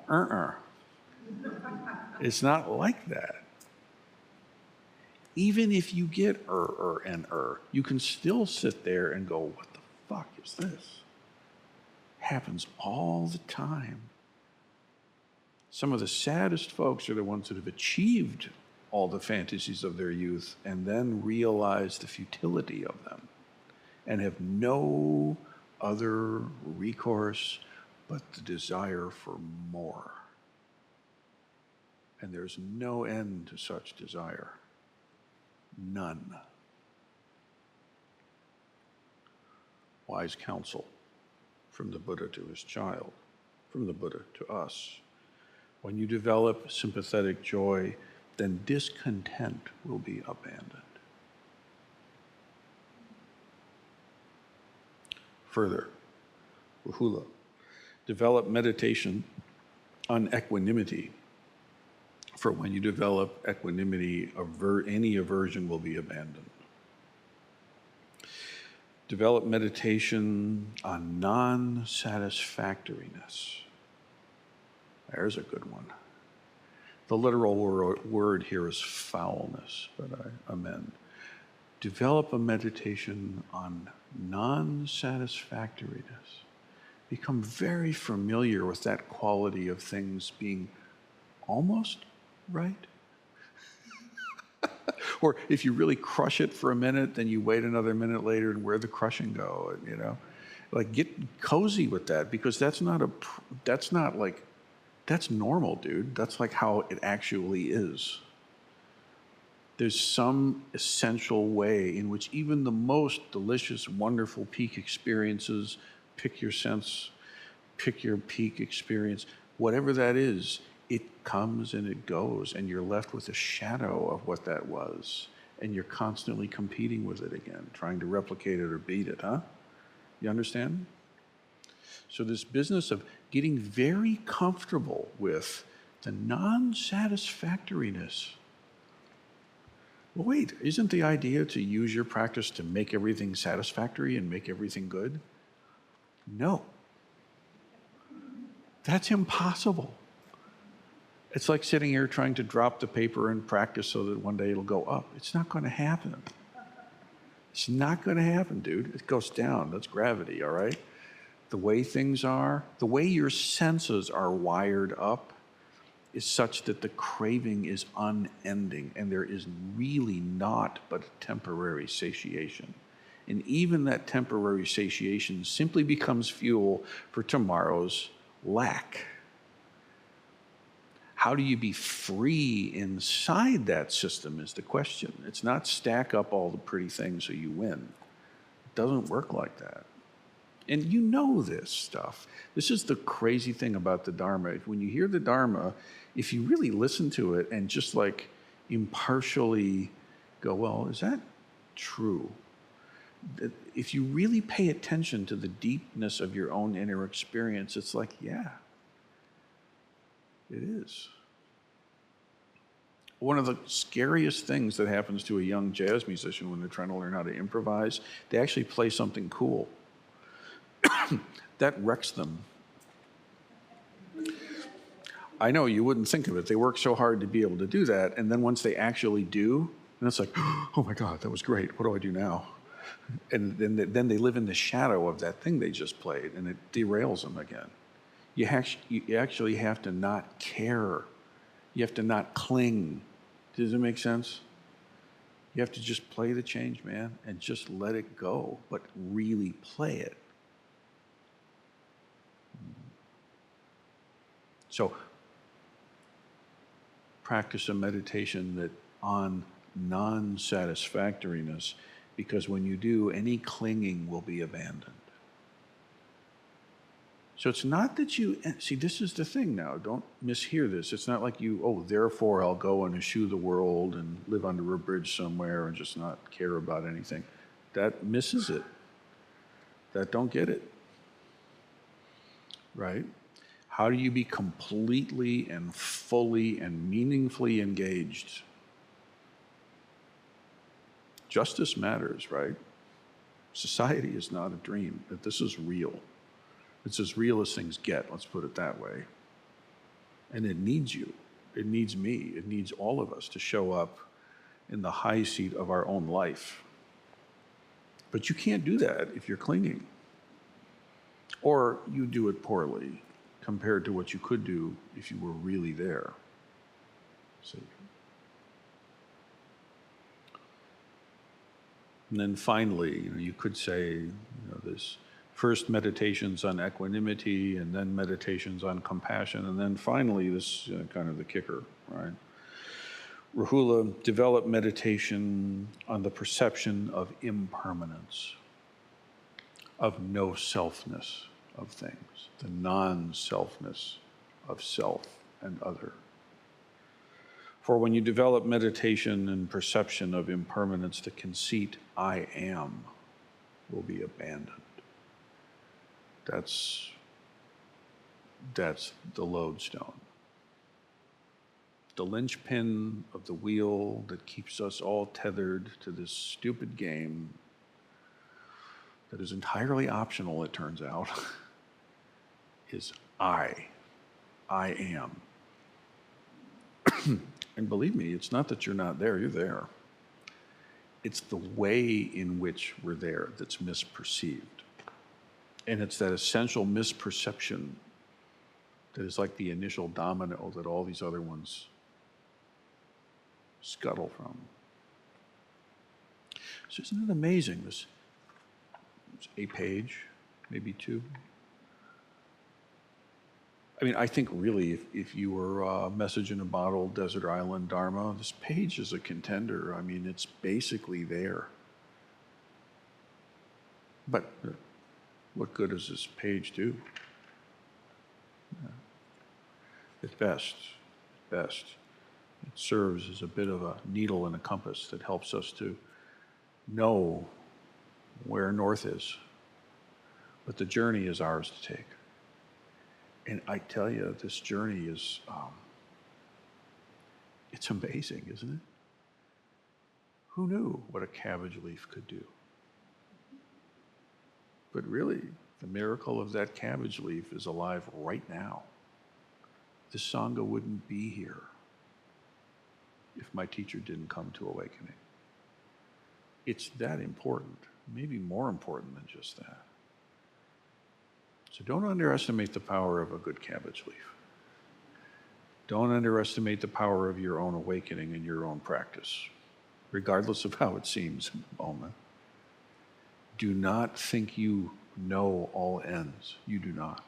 it's not like that. Even if you get and you can still sit there and go, what the fuck is this? Happens all the time. Some of the saddest folks are the ones that have achieved all the fantasies of their youth and then realize the futility of them and have no other recourse but the desire for more. And there's no end to such desire. None. Wise counsel from the Buddha to his child, from the Buddha to us. When you develop sympathetic joy, then discontent will be abandoned. Further, Rahula, develop meditation on equanimity. For when you develop equanimity, any aversion will be abandoned. Develop meditation on non-satisfactoriness. There's a good one. The literal word here is foulness, but I amend. Develop a meditation on non-satisfactoriness. Become very familiar with that quality of things being almost right. Or if you really crush it for a minute, then you wait another minute later and where'd the crushing go? Like get cozy with that, because that's normal, dude. That's like how it actually is. There's some essential way in which even the most delicious, wonderful peak experiences, pick your sense, pick your peak experience, whatever that is, it comes and it goes, and you're left with a shadow of what that was, and you're constantly competing with it again, trying to replicate it or beat it, huh? You understand? So this business of getting very comfortable with the non-satisfactoriness. Well, wait, isn't the idea to use your practice to make everything satisfactory and make everything good? No. That's impossible. It's like sitting here trying to drop the paper and practice so that one day it'll go up. It's not going to happen. It's not going to happen, dude. It goes down. That's gravity, all right? The way things are, the way your senses are wired up is such that the craving is unending, and there is really not but temporary satiation. And even that temporary satiation simply becomes fuel for tomorrow's lack. How do you be free inside that system is the question. It's not stack up all the pretty things so you win. It doesn't work like that. And you know this stuff. This is the crazy thing about the Dharma. When you hear the Dharma, if you really listen to it and just like impartially go, well, is that true? If you really pay attention to the deepness of your own inner experience, it's like, yeah, it is. One of the scariest things that happens to a young jazz musician when they're trying to learn how to improvise, they actually play something cool. That wrecks them. I know you wouldn't think of it. They work so hard to be able to do that, and then once they actually do, and it's like, oh my God, that was great. What do I do now? And then they live in the shadow of that thing they just played, and it derails them again. You actually have to not care. You have to not cling. Does it make sense? You have to just play the change, man, and just let it go, but really play it. So practice a meditation that on non-satisfactoriness, because when you do, any clinging will be abandoned. So it's not that you, see, this is the thing now, don't mishear this. It's not like you, oh, therefore I'll go and eschew the world and live under a bridge somewhere and just not care about anything. That misses it. That don't get it. Right? How do you be completely and fully and meaningfully engaged? Justice matters, right? Society is not a dream, that this is real. It's as real as things get, let's put it that way. And it needs you. It needs me. It needs all of us to show up in the high seat of our own life. But you can't do that if you're clinging. Or you do it poorly compared to what you could do if you were really there. See? And then finally, you could say, this first meditations on equanimity, and then meditations on compassion, and then finally this kind of the kicker, right? Rahula developed meditation on the perception of impermanence, of no selfness of things, the non-selfness of self and other. For when you develop meditation and perception of impermanence, the conceit, I am, will be abandoned. That's the lodestone. The linchpin of the wheel that keeps us all tethered to this stupid game that is entirely optional, it turns out, is I am. And believe me, it's not that you're not there, you're there. It's the way in which we're there that's misperceived. And it's that essential misperception that is like the initial domino that all these other ones scuttle from. So isn't it amazing, this a page, maybe two? I mean, I think really if you were a message in a bottle, desert island dharma, this page is a contender. I mean, it's basically there. But what good does this page do? At best, it serves as a bit of a needle and a compass that helps us to know where north is. But the journey is ours to take. And I tell you, this journey is, it's amazing, isn't it? Who knew what a cabbage leaf could do? But really, the miracle of that cabbage leaf is alive right now. The Sangha wouldn't be here if my teacher didn't come to awakening. It's that important, maybe more important than just that. So don't underestimate the power of a good cabbage leaf. Don't underestimate the power of your own awakening and your own practice, regardless of how it seems in the moment. Do not think you know all ends. You do not,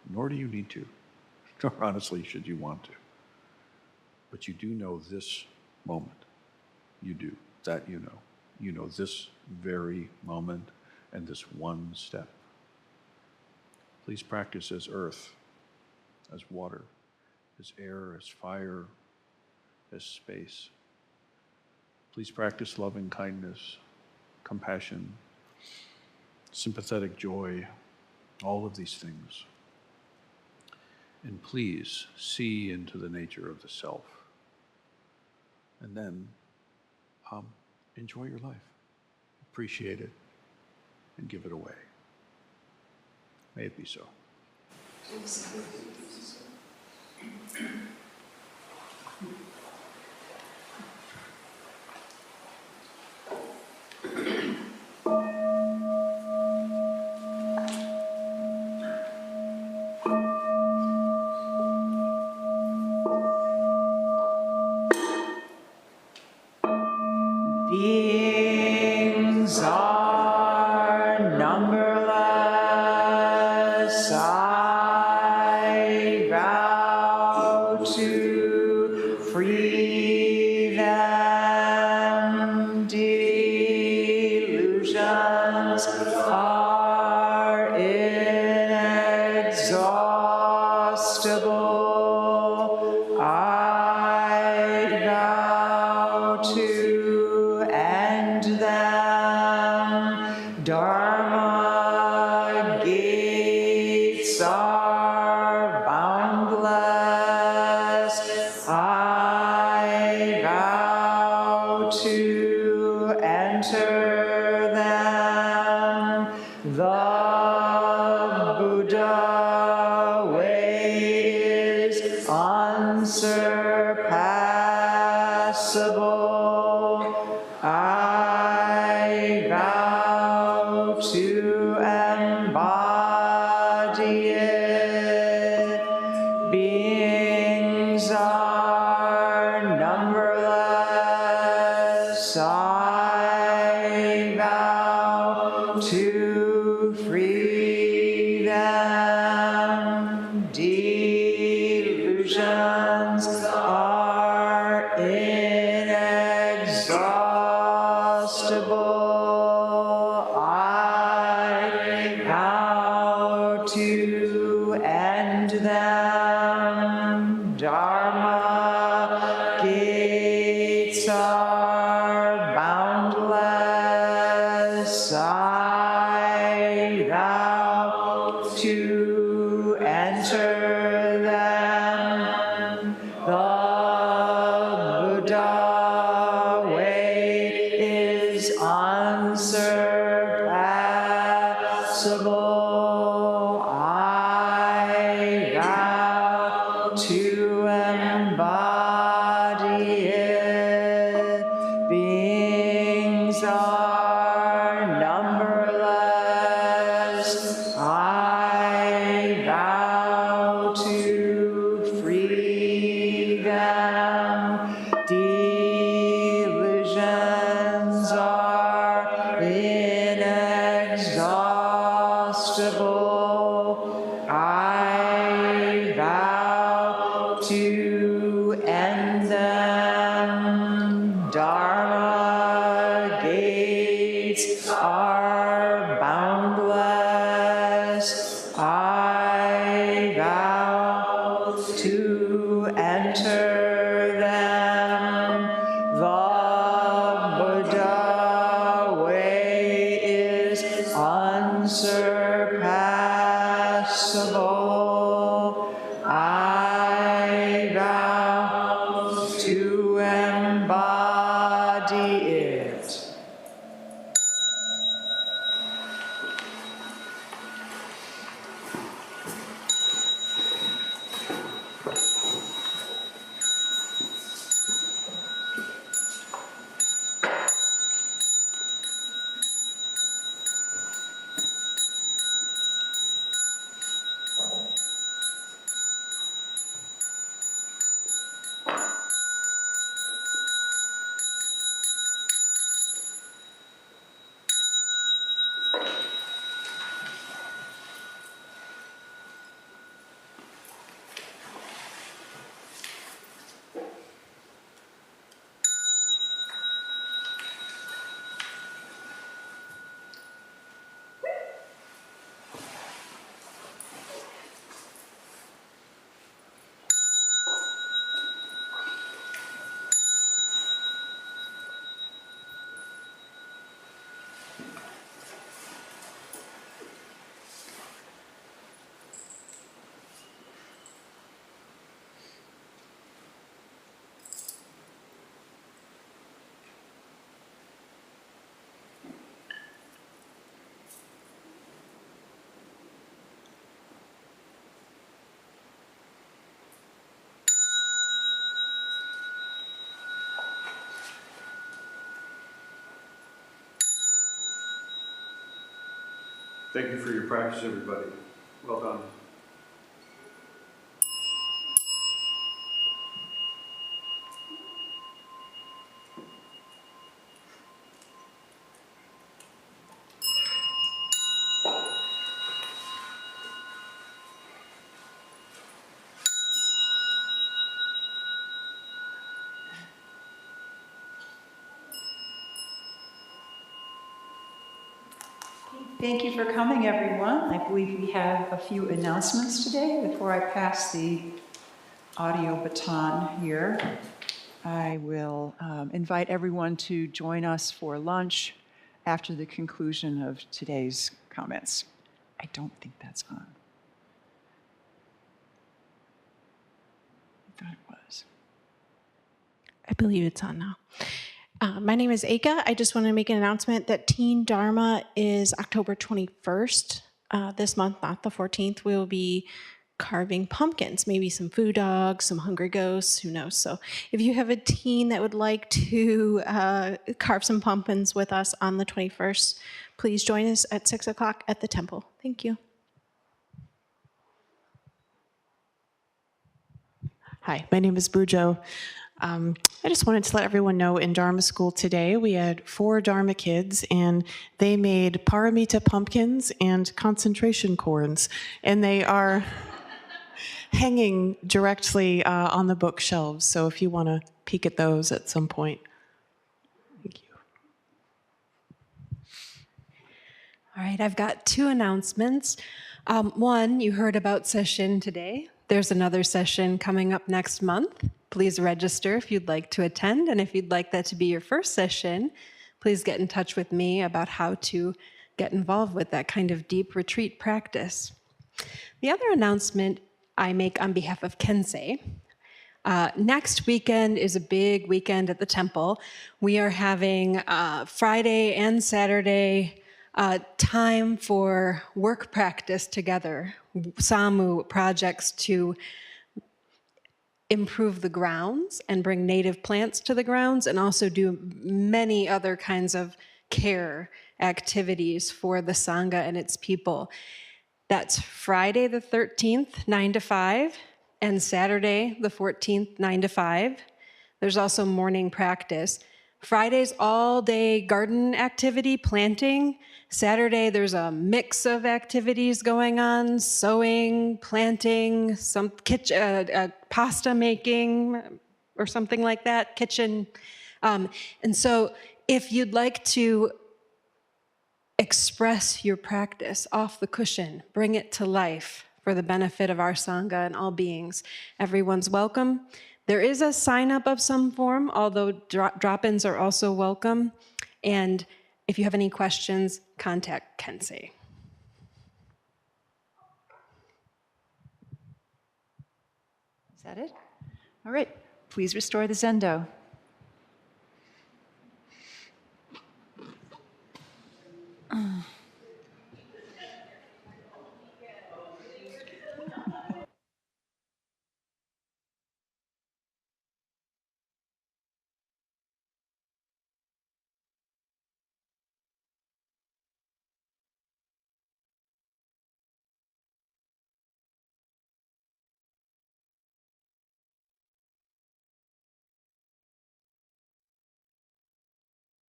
nor do you need to, nor honestly should you want to. But you do know this moment. You do, that you know. You know this very moment and this one step. Please practice as earth, as water, as air, as fire, as space. Please practice loving kindness, compassion, sympathetic joy, all of these things. And please see into the nature of the self. And then enjoy your life, appreciate it, and give it away. May it be so. Beings are numberless. I vow to free them. Delusions are inexhaustible. I vow to end them. Dharma gates are boundless. I vow to enter them. The Buddha way is unsurpassable. I vow to embody it. Beings are numberless. I vow to free them. Delusions are inexhaustible. I vow to end them. Dharma gates are boundless. I vow to enter them. The Buddha way is unsurpassable. I vow to embody it. Beings are numberless. I vow to free them. Delusions are inexhaustible. I vow to end them. Dharma gates are boundless. I vow to enter them. The Buddha way is unsurpassable. I vow to embody it. Thank you for your practice, everybody. Well done. Thank you for coming, everyone. I believe we have a few announcements today. Before I pass the audio baton here, I will invite everyone to join us for lunch after the conclusion of today's comments. I don't think that's on. I thought it was. I believe it's on now. My name is Aka. I just want to make an announcement that Teen Dharma is October 21st. This month, not the 14th. We will be carving pumpkins, maybe some food dogs, some hungry ghosts, who knows. So if you have a teen that would like to carve some pumpkins with us on the 21st, please join us at 6 o'clock at the temple. Thank you. Hi, my name is Bujo. I just wanted to let everyone know in Dharma school today we had 4 Dharma kids and they made paramita pumpkins and concentration corns, and they are hanging directly on the bookshelves, so if you want to peek at those at some point. Thank you. All right, I've got 2 announcements. One, you heard about session today. There's another session coming up next month. Please register if you'd like to attend, and if you'd like that to be your first session, please get in touch with me about how to get involved with that kind of deep retreat practice. The other announcement I make on behalf of Kensei. Next weekend is a big weekend at the temple. We are having Friday and Saturday time for work practice together, SAMU projects to improve the grounds and bring native plants to the grounds, and also do many other kinds of care activities for the Sangha and its people. That's Friday the 13th, 9 to 5, and Saturday the 14th, 9 to 5. There's also morning practice. Friday's all-day garden activity, planting. Saturday, there's a mix of activities going on, sewing, planting, some kitchen, pasta making, or something like that, kitchen. And so if you'd like to express your practice off the cushion, bring it to life for the benefit of our Sangha and all beings, everyone's welcome. There is a sign-up of some form, although drop-ins are also welcome. And if you have any questions, contact Kensei. Is that it? All right, please restore the Zendo.